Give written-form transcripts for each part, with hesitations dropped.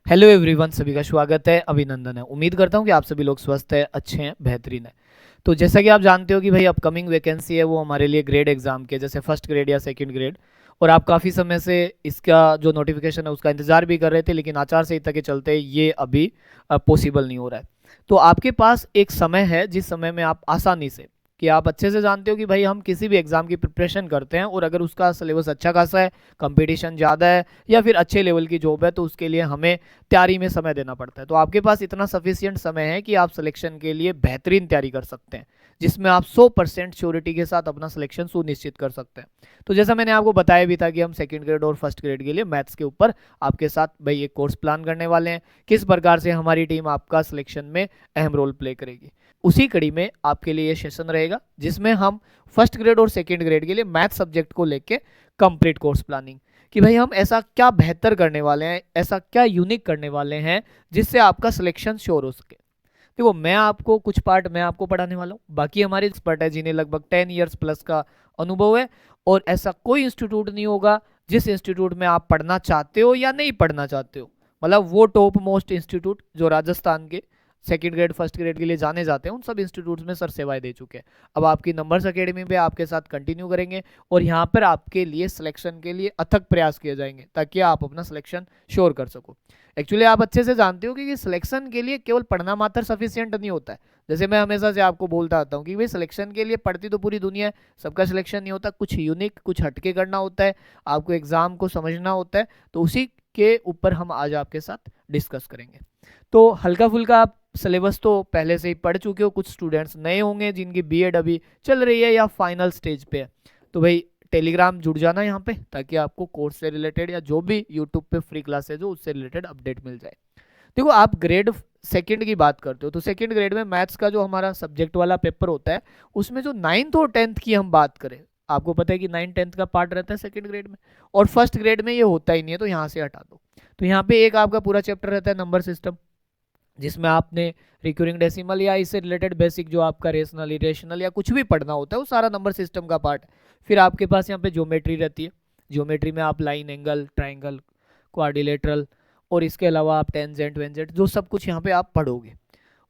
Hello everyone, सभी का स्वागत है, अभिनंदन है। उम्मीद करता हूँ कि आप सभी लोग स्वस्थ हैं, अच्छे हैं, बेहतरीन है। तो जैसा कि आप जानते हो कि भाई अपकमिंग वैकेंसी है वो हमारे लिए ग्रेड एग्जाम के, जैसे फर्स्ट ग्रेड या सेकंड ग्रेड। और आप काफ़ी समय से इसका जो नोटिफिकेशन है उसका इंतजार भी कर रहे थे, लेकिन आचार संहिता के चलते ये अभी पॉसिबल नहीं हो रहा है। तो आपके पास एक समय है जिस समय में आप आसानी से, कि आप अच्छे से जानते हो कि भाई हम किसी भी एग्जाम की प्रिपरेशन करते हैं और अगर उसका सिलेबस अच्छा खासा है, कंपटीशन ज़्यादा है या फिर अच्छे लेवल की जॉब है, तो उसके लिए हमें तैयारी में समय देना पड़ता है। तो आपके पास इतना सफिशियंट समय है कि आप सिलेक्शन के लिए बेहतरीन तैयारी कर सकते हैं, जिसमें आप 100% श्योरिटी के साथ अपना सिलेक्शन सुनिश्चित कर सकते हैं। तो जैसा मैंने आपको बताया भी था कि हम सेकंड ग्रेड और फर्स्ट ग्रेड के लिए मैथ्स के ऊपर आपके साथ भाई एक कोर्स प्लान करने वाले हैं, किस प्रकार से हमारी टीम आपका सिलेक्शन में अहम रोल प्ले करेगी। उसी कड़ी में आपके लिए ये सेशन रहेगा जिसमें हम फर्स्ट ग्रेड और सेकंड ग्रेड के लिए मैथ सब्जेक्ट को लेके कंप्लीट कोर्स प्लानिंग, कि भाई हम ऐसा क्या बेहतर करने वाले हैं, ऐसा क्या यूनिक करने वाले हैं जिससे आपका सिलेक्शन श्योर हो सके। देखो, मैं आपको कुछ पार्ट मैं आपको पढ़ाने वाला हूँ, बाकी हमारे एक्सपर्ट है जिन्हें लगभग 10 ईयर्स प्लस का अनुभव है। और ऐसा कोई इंस्टीट्यूट नहीं होगा जिस इंस्टीट्यूट में आप पढ़ना चाहते हो या नहीं पढ़ना चाहते हो, मतलब वो टॉप मोस्ट इंस्टीट्यूट जो राजस्थान के सेकंड ग्रेड फर्स्ट ग्रेड के लिए जाने जाते हैं, उन सब इंस्टीट्यूट्स में सर सेवाएं दे चुके हैं। अब आपकी नंबर्स एकेडमी पे आपके साथ कंटिन्यू करेंगे और यहाँ पर आपके लिए सिलेक्शन के लिए अथक प्रयास किए जाएंगे ताकि आप अपना सिलेक्शन श्योर कर सको। एक्चुअली आप अच्छे से जानते हो कि सिलेक्शन के लिए केवल पढ़ना मात्र सफिशियंट नहीं होता है। जैसे मैं हमेशा से आपको बोलता आता हूँ कि भाई सिलेक्शन के लिए पढ़ती तो पूरी दुनिया है, सबका सिलेक्शन नहीं होता, कुछ यूनिक कुछ हटके करना होता है, आपको एग्जाम को समझना होता है। तो उसी के ऊपर हम आज आपके साथ डिस्कस करेंगे। तो हल्का फुल्का आप सिलेबस तो पहले से ही पढ़ चुके हो, कुछ स्टूडेंट्स नए होंगे जिनकी बीएड अभी चल रही है या फाइनल स्टेज पे है। तो भाई टेलीग्राम जुड़ जाना यहाँ पे, ताकि आपको कोर्स से रिलेटेड या जो भी यूट्यूब पे फ्री क्लासेज हो उससे रिलेटेड अपडेट मिल जाए। देखो, आप ग्रेड सेकंड की बात करते हो तो सेकंड ग्रेड में मैथ्स का जो हमारा सब्जेक्ट वाला पेपर होता है, उसमें जो 9th और 10th की हम बात करें, आपको पता है कि 9th 10th का पार्ट रहता है सेकंड ग्रेड में, और फर्स्ट ग्रेड में ये होता ही नहीं है, तो यहाँ से हटा दो। तो यहाँ पे एक आपका पूरा चैप्टर रहता है नंबर सिस्टम, जिसमें आपने रिक्यूरिंग डेसिमल या इससे रिलेटेड बेसिक जो आपका रेशनल इरेशनल या कुछ भी पढ़ना होता है वो सारा नंबर सिस्टम का पार्ट है। फिर आपके पास यहाँ पे ज्योमेट्री रहती है, ज्योमेट्री में आप लाइन, एंगल, ट्राइंगल, क्वाड्रिलेटरल और इसके अलावा आप टेंजेंट वेंजेंट जो सब कुछ यहाँ पे आप पढ़ोगे।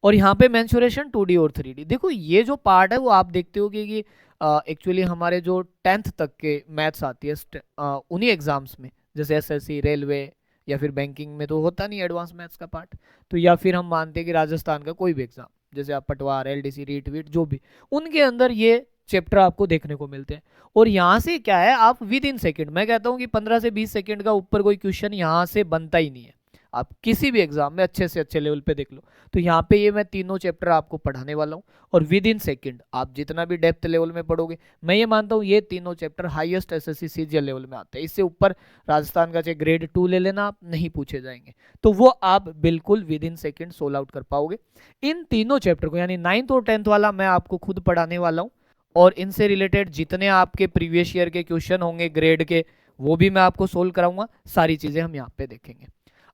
और यहाँ पे मेंसुरेशन 2D और 3D। देखो, ये जो पार्ट है वो आप देखते हो कि एक्चुअली हमारे जो 10th तक के मैथ्स आती है उन्हीं एग्जाम्स में, जैसे एसएससी, रेलवे या फिर बैंकिंग में तो होता नहीं एडवांस मैथ्स का पार्ट। तो या फिर हम मानते हैं कि राजस्थान का कोई भी एग्जाम, जैसे आप पटवार, एलडीसी, रीट वीट जो भी, उनके अंदर ये चैप्टर आपको देखने को मिलते हैं। और यहाँ से क्या है, आप विद इन सेकेंड, मैं कहता हूँ कि 15 से 20 सेकेंड का ऊपर कोई क्वेश्चन यहाँ से बनता ही नहीं है। आप किसी भी एग्जाम में अच्छे से अच्छे लेवल पे देख लो। तो यहाँ पे ये मैं तीनों चैप्टर आपको पढ़ाने वाला हूँ, और विद इन सेकेंड आप जितना भी डेप्थ लेवल में पढ़ोगे, मैं ये मानता हूँ ये तीनों chapter highest SSC CGL level में आते हैं। इससे ऊपर राजस्थान का चाहे ग्रेड 2 ले लेना, आप नहीं पूछे जाएंगे, तो वो आप बिल्कुल with in second solve out कर पाओगे। इन तीनों चैप्टर को, यानी 9th और 10th वाला मैं आपको खुद पढ़ाने वाला हूँ, और इनसे रिलेटेड जितने आपके प्रीवियस ईयर के क्वेश्चन होंगे ग्रेड के, वो भी मैं आपको सोल्व कराऊंगा। सारी चीजें हम यहाँ पे देखेंगे।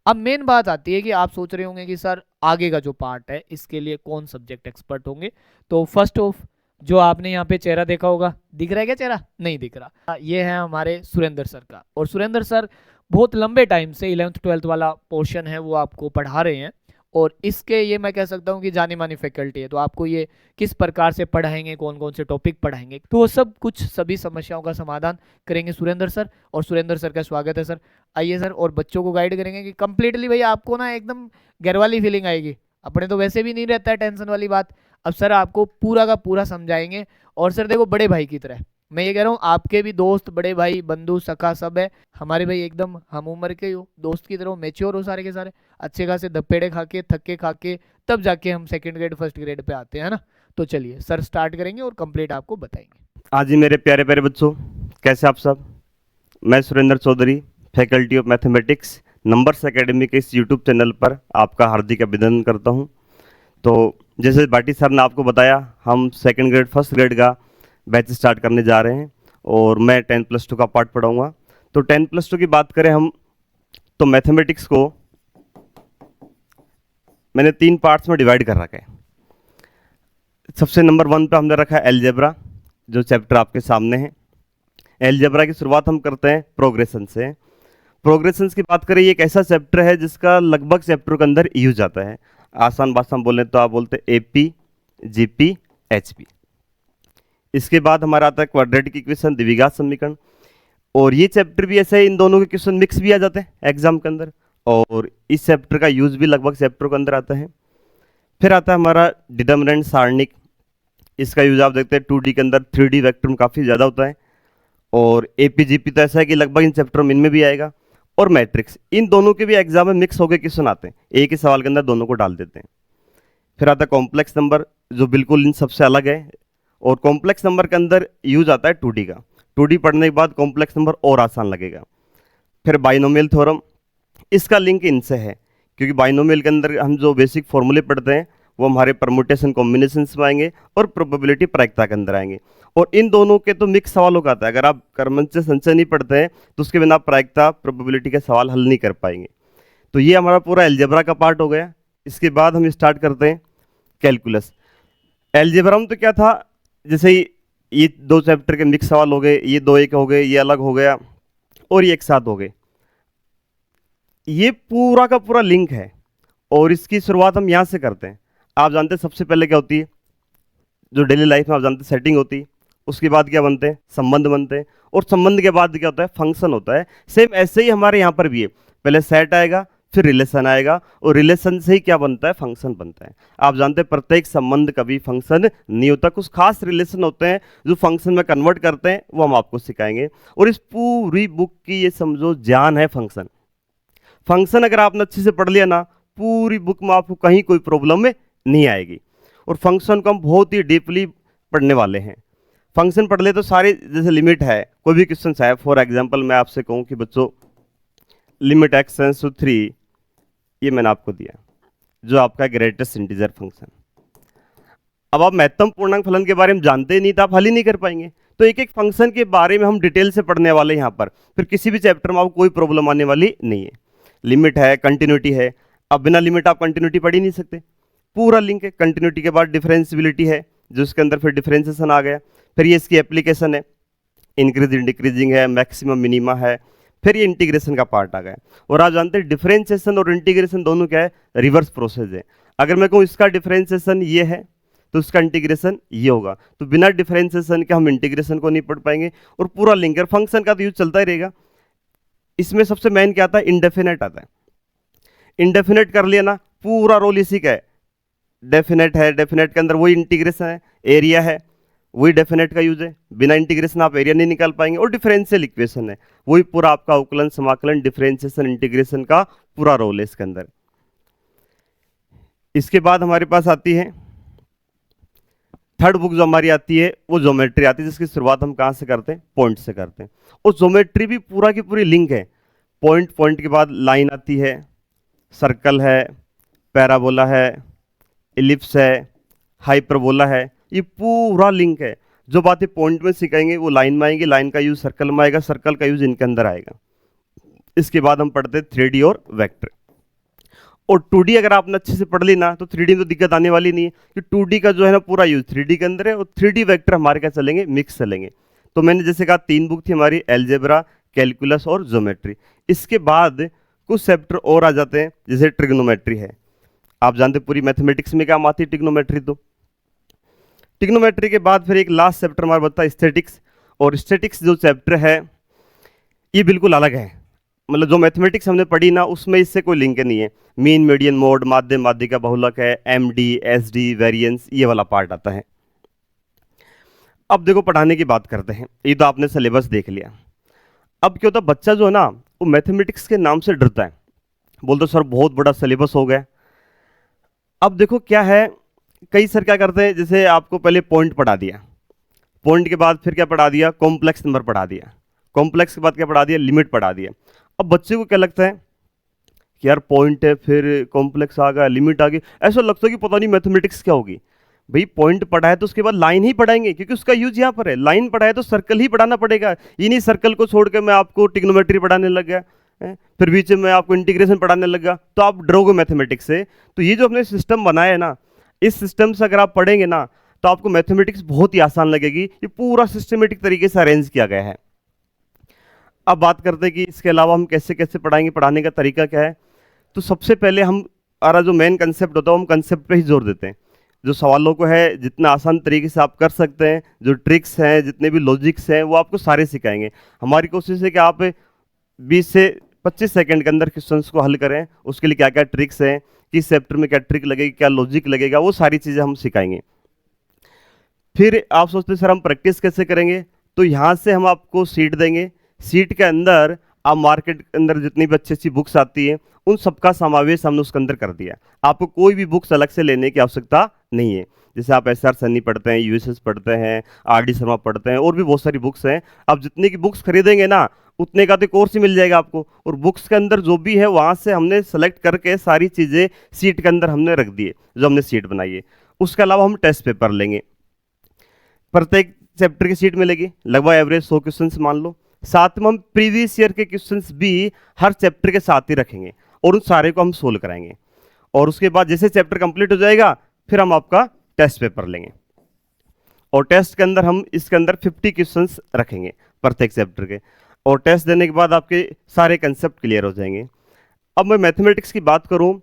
अब मेन बात आती है कि आप सोच रहे होंगे कि सर आगे का जो पार्ट है इसके लिए कौन सब्जेक्ट एक्सपर्ट होंगे। तो फर्स्ट ऑफ, जो आपने यहाँ पे चेहरा देखा होगा, दिख रहा है क्या चेहरा? नहीं दिख रहा, ये है हमारे सुरेंद्र सर का। और सुरेंद्र सर बहुत लंबे टाइम से 11th 12th वाला पोर्शन है वो आपको पढ़ा रहे हैं, और इसके ये मैं कह सकता हूँ कि जानी मानी फैकल्टी है। तो आपको ये किस प्रकार से पढ़ाएंगे, कौन कौन से टॉपिक पढ़ाएंगे, तो वो सब कुछ सभी समस्याओं का समाधान करेंगे सुरेंद्र सर। और सुरेंद्र सर का स्वागत है सर। आइए सर, और बच्चों को गाइड करेंगे कि कंप्लीटली भैया आपको ना एकदम घर वाली फीलिंग आएगी। अपने तो वैसे भी नहीं रहता है टेंशन वाली बात, अब सर आपको पूरा का पूरा समझाएंगे। और सर देखो, बड़े भाई की तरह, मैं ये कह रहा हूँ, आपके भी दोस्त, बड़े भाई, बंधु, सखा सब है हमारे भाई, एकदम हम उम्र के हो, दोस्त की तरह मेच्योर हो सारे के सारे, अच्छे खासे धप्पेड़े खा के, थक्के खा के, तब जाके हम second grade first grade pay आते हैं ना। तो चलिए सर स्टार्ट करेंगे और कंप्लीट आपको बताएंगे। हाँ जी, मेरे प्यारे प्यारे बच्चों, कैसे आप सब। मैं Surendra Chaudhary, faculty of mathematics, numbers academy के इस यूट्यूब चैनल पर आपका हार्दिक अभिनंदन करता हूँ। तो जैसे भाटी सर ने आपको बताया, हम सेकंड ग्रेड फर्स्ट ग्रेड का बैच स्टार्ट करने जा रहे हैं, और मैं 10+2 का पार्ट पढ़ाऊँगा। तो 10+2 की बात करें हम, तो मैथमेटिक्स को मैंने 3 पार्ट्स में डिवाइड कर रखा है। सबसे नंबर 1 पे हमने रखा है एलजेब्रा, जो चैप्टर आपके सामने है। एलजेब्रा की शुरुआत हम करते हैं प्रोग्रेशन से। प्रोग्रेशंस की बात करें, ये एक ऐसा चैप्टर है जिसका लगभग चैप्टर के अंदर यूज आता है। आसान भाषा में बोलें तो आप बोलते हैं एपी, जीपी, एचपी। इसके बाद हमारा आता है क्वाड्रेटिक इक्वेशन, द्विघात समीकरण। और ये चैप्टर भी ऐसे है, इन दोनों के क्वेश्चन मिक्स भी आ जाते हैं एग्जाम के अंदर, और इस चैप्टर का यूज भी लगभग चैप्टर के अंदर आता है। फिर आता है हमारा डिटर्मिनेंट सारणिक। इसका यूज आप देखते हैं 2D के अंदर 3D वेक्टर में काफ़ी ज़्यादा होता है। और एपीजीपी तो ऐसा है कि लगभग इन चैप्टर में इनमें भी आएगा। और मैट्रिक्स, इन दोनों के भी एग्जाम में मिक्स होकर क्वेश्चन आते हैं, एक ही सवाल के अंदर दोनों को डाल देते हैं। फिर आता है कॉम्प्लेक्स नंबर, जो बिल्कुल इन सबसे अलग है। और कॉम्प्लेक्स नंबर के अंदर यूज आता है 2D का। 2D पढ़ने के बाद कॉम्प्लेक्स नंबर और आसान लगेगा। फिर बाइनोमियल थ्योरम, इसका लिंक इनसे है, क्योंकि बाइनोमियल के अंदर हम जो बेसिक फॉर्मूले पढ़ते हैं वो हमारे परमुटेशन कॉम्बिनेशन में आएंगे और प्रोबेबिलिटी प्रायिकता के अंदर आएंगे। और इन दोनों के तो मिक्स सवालों का आता है। अगर आप क्रमचय संचय नहीं पढ़ते हैं तो उसके बिना प्रायिकता प्रोबेबिलिटी के सवाल हल नहीं कर पाएंगे। तो ये हमारा पूरा एल्जेब्रा का पार्ट हो गया। इसके बाद हम स्टार्ट करते हैं कैलकुलस। एल्जेब्रा में तो क्या था, जैसे ही ये 2 चैप्टर के मिक्स सवाल हो गए, ये 2 एक हो गए, ये अलग हो गया और ये एक साथ हो गए। ये पूरा का पूरा लिंक है और इसकी शुरुआत हम यहाँ से करते हैं। आप जानते हैं सबसे पहले क्या होती है, जो डेली लाइफ में आप जानते हैं सेटिंग होती है। उसके बाद क्या बनते हैं, संबंध बनते हैं। और संबंध के बाद क्या होता है, फंक्शन होता है। सेम ऐसे ही हमारे यहाँ पर भी है, पहले सेट आएगा, फिर रिलेशन आएगा, और रिलेशन से ही क्या बनता है, फंक्शन बनता है। आप जानते हैं प्रत्येक संबंध कभी फंक्शन नहीं होता, कुछ खास रिलेशन होते हैं जो फंक्शन में कन्वर्ट करते हैं, वो हम आपको सिखाएंगे। और इस पूरी बुक की ये समझो जान है फंक्शन। फंक्शन अगर आपने अच्छे से पढ़ लिया ना, पूरी बुक में आपको कहीं कोई प्रॉब्लम में नहीं आएगी। और फंक्शन को हम बहुत ही डीपली पढ़ने वाले हैं। फंक्शन पढ़ ले तो सारे, जैसे लिमिट है, कोई भी क्वेश्चन है, फॉर एग्जांपल मैं आपसे कहूँ कि बच्चों लिमिट x टेंड्स टू 3, ये मैंने आपको दिया, जो आपका ग्रेटेस्ट इंटीजर फंक्शन। अब आप महत्तम पूर्णांक फलन के बारे में जानते ही नहीं तो आप हल ही नहीं कर पाएंगे। तो एक एक फंक्शन के बारे में हम डिटेल से पढ़ने वाले हैं यहाँ पर, फिर किसी भी चैप्टर में आपको कोई प्रॉब्लम आने वाली नहीं है। लिमिट है, कंटिन्यूटी है। अब बिना लिमिट आप कंटिन्यूटी पढ़ ही नहीं सकते, पूरा लिंक है। कंटिन्यूटी के बाद डिफरेंशिबिलिटी है, जो इसके अंदर फिर डिफरेंशिएशन आ गया। फिर ये इसकी एप्लीकेशन है, इंक्रीजिंग डिक्रीजिंग है, मैक्सिमम मिनिमा है। फिर ये इंटीग्रेशन का पार्ट आ गया। और आप जानते हैं डिफरेंशिएशन और इंटीग्रेशन दोनों क्या है, रिवर्स प्रोसेस है। अगर मैं कहूँ इसका डिफरेंशिएशन ये है तो इसका इंटीग्रेशन ये होगा। तो बिना डिफरेंशिएशन के हम इंटीग्रेशन को नहीं पढ़ पाएंगे। और पूरा लिंक है, फंक्शन का तो यूज चलता ही रहेगा। इसमें सबसे मेन क्या आता है, इंडेफिनेट आता है। इंडेफिनेट कर लिया ना, पूरा रोल इसी का है। डेफिनेट है, डेफिनेट के अंदर वही इंटीग्रेशन है, एरिया है, वही डेफिनेट का यूज है। बिना इंटीग्रेशन आप एरिया नहीं निकाल पाएंगे। और डिफरेंशियल इक्वेशन है, वही पूरा आपका अवकलन, समाकलन, डिफरेंशिएशन, इंटीग्रेशन का पूरा रोल है इसके अंदर। इसके बाद हमारे पास आती है थर्ड बुक, जो हमारी आती है वो ज्योमेट्री आती है, जिसकी शुरुआत हम कहाँ से करते हैं, पॉइंट से करते हैं। और ज्योमेट्री भी पूरा की पूरी लिंक है। पॉइंट, पॉइंट के बाद लाइन आती है, सर्कल है, पैराबोला है, इलिप्स है, हाइपरबोला है। ये पूरा लिंक है। जो बातें पॉइंट में सिखाएंगे वो लाइन में आएंगी, लाइन का यूज सर्कल में आएगा, सर्कल का यूज इनके अंदर आएगा। इसके बाद हम पढ़ते हैं 3D और वेक्टर। और 2D अगर आपने अच्छे से पढ़ ली ना तो 3D में तो दिक्कत आने वाली नहीं है, कि 2D का जो है ना पूरा यूज 3D के अंदर है। और 3D वेक्टर हमारे क्या चलेंगे, मिक्स चलेंगे। तो मैंने जैसे कहा 3 बुक थी हमारी, एल्जेब्रा, कैलकुलस और ज्योमेट्री। इसके बाद कुछ चैप्टर और आ जाते हैं, जैसे ट्रिग्नोमेट्री है। आप जानते पूरी मैथमेटिक्स में काम आती है ट्रिग्नोमेट्री। तो ट्रिग्नोमेट्री के बाद फिर एक लास्ट चैप्टर हमारा बनता है स्टैटिक्स। और स्टैटिक्स जो चैप्टर है ये बिल्कुल अलग है, मतलब जो मैथमेटिक्स हमने पढ़ी ना उसमें इससे कोई लिंक नहीं है। मीन, मीडियन, मोड, माध्य, माध्यिका, बहुलक है, एमडी, एसडी, वेरिएंस, ये वाला पार्ट आता है। अब देखो पढ़ाने की बात करते हैं। ये तो आपने सिलेबस देख लिया। अब क्या होता है, बच्चा जो है ना वो मैथमेटिक्स के नाम से डरता है, बोलते सर बहुत बड़ा सिलेबस हो गया। अब देखो क्या है, कई सर क्या करते हैं, जैसे आपको पहले पॉइंट पढ़ा दिया, पॉइंट के बाद फिर क्या पढ़ा दिया, कॉम्प्लेक्स नंबर पढ़ा दिया, कॉम्प्लेक्स के बाद क्या पढ़ा दिया, लिमिट पढ़ा दिया। अब बच्चे को क्या लगता है कि यार पॉइंट है, फिर कॉम्प्लेक्स आ गया, लिमिट आ गई, ऐसा लगता है कि पता नहीं मैथमेटिक्स क्या होगी। भाई पॉइंट पढ़ा है तो उसके बाद लाइन ही पढ़ाएंगे, क्योंकि उसका यूज यहाँ पर है। लाइन पढ़ा है तो सर्कल ही पढ़ाना पड़ेगा। ये नहीं सर्कल को छोड़ के मैं आपको ट्रिग्नोमेट्री पढ़ाने लग गया, फिर बीच में आपको इंटीग्रेशन पढ़ाने लगा, तो आप डरोगे मैथमेटिक्स से। तो ये जो हमने सिस्टम बनाया है ना, इस सिस्टम से अगर आप पढ़ेंगे ना तो आपको मैथमेटिक्स बहुत ही आसान लगेगी। ये पूरा सिस्टमेटिक तरीके से अरेंज किया गया है। अब बात करते हैं कि इसके अलावा हम कैसे कैसे पढ़ाएंगे, पढ़ाने का तरीका क्या है। तो सबसे पहले हमारा जो मेन कंसेप्ट होता है हम कंसेप्ट पे ही जोर देते हैं। जो सवालों को है जितना आसान तरीके से आप कर सकते हैं, जो ट्रिक्स हैं, जितने भी लॉजिक्स हैं, वो आपको सारे सिखाएंगे। हमारी कोशिश है कि आप 20 से 25 सेकंड के अंदर क्वेश्चंस को हल करें। उसके लिए क्या क्या ट्रिक्स हैं, किस चैप्टर में क्या ट्रिक लगेगी, क्या लॉजिक लगेगा, वो सारी चीज़ें हम सिखाएंगे। फिर आप सोचते हैं सर हम प्रैक्टिस कैसे करेंगे, तो यहाँ से हम आपको सीट देंगे। सीट के अंदर आप मार्केट के अंदर जितनी भी अच्छी अच्छी बुक्स आती है उन सबका समावेश हमने उसके अंदर कर दिया। आपको कोई भी बुक्स अलग से लेने की आवश्यकता नहीं है। जैसे आप एस आर सन्नी पढ़ते हैं, यूएसएस पढ़ते हैं, आर डी शर्मा पढ़ते हैं, और भी बहुत सारी बुक्स हैं। आप जितने की बुक्स खरीदेंगे ना उतने का तो कोर्स ही मिल जाएगा आपको। और बुक्स के अंदर जो भी है वहाँ से हमने सेलेक्ट करके सारी चीज़ें सीट के अंदर हमने रख दी है, जो हमने सीट बनाई है। उसके अलावा हम टेस्ट पेपर लेंगे, प्रत्येक चैप्टर की सीट मिलेगी, लगभग एवरेज 100 क्वेश्चंस मान लो। साथ में हम प्रीवियस ईयर के क्वेश्चंस भी हर चैप्टर के साथ ही रखेंगे और उन सारे को हम सोल्व कराएंगे। और उसके बाद जैसे चैप्टर कंप्लीट हो जाएगा फिर हम आपका टेस्ट पेपर लेंगे, और टेस्ट के अंदर हम इसके अंदर 50 क्वेश्चंस रखेंगे प्रत्येक चैप्टर के। और टेस्ट देने के बाद आपके सारे कंसेप्ट क्लियर हो जाएंगे। अब मैं मैथमेटिक्स की बात करूं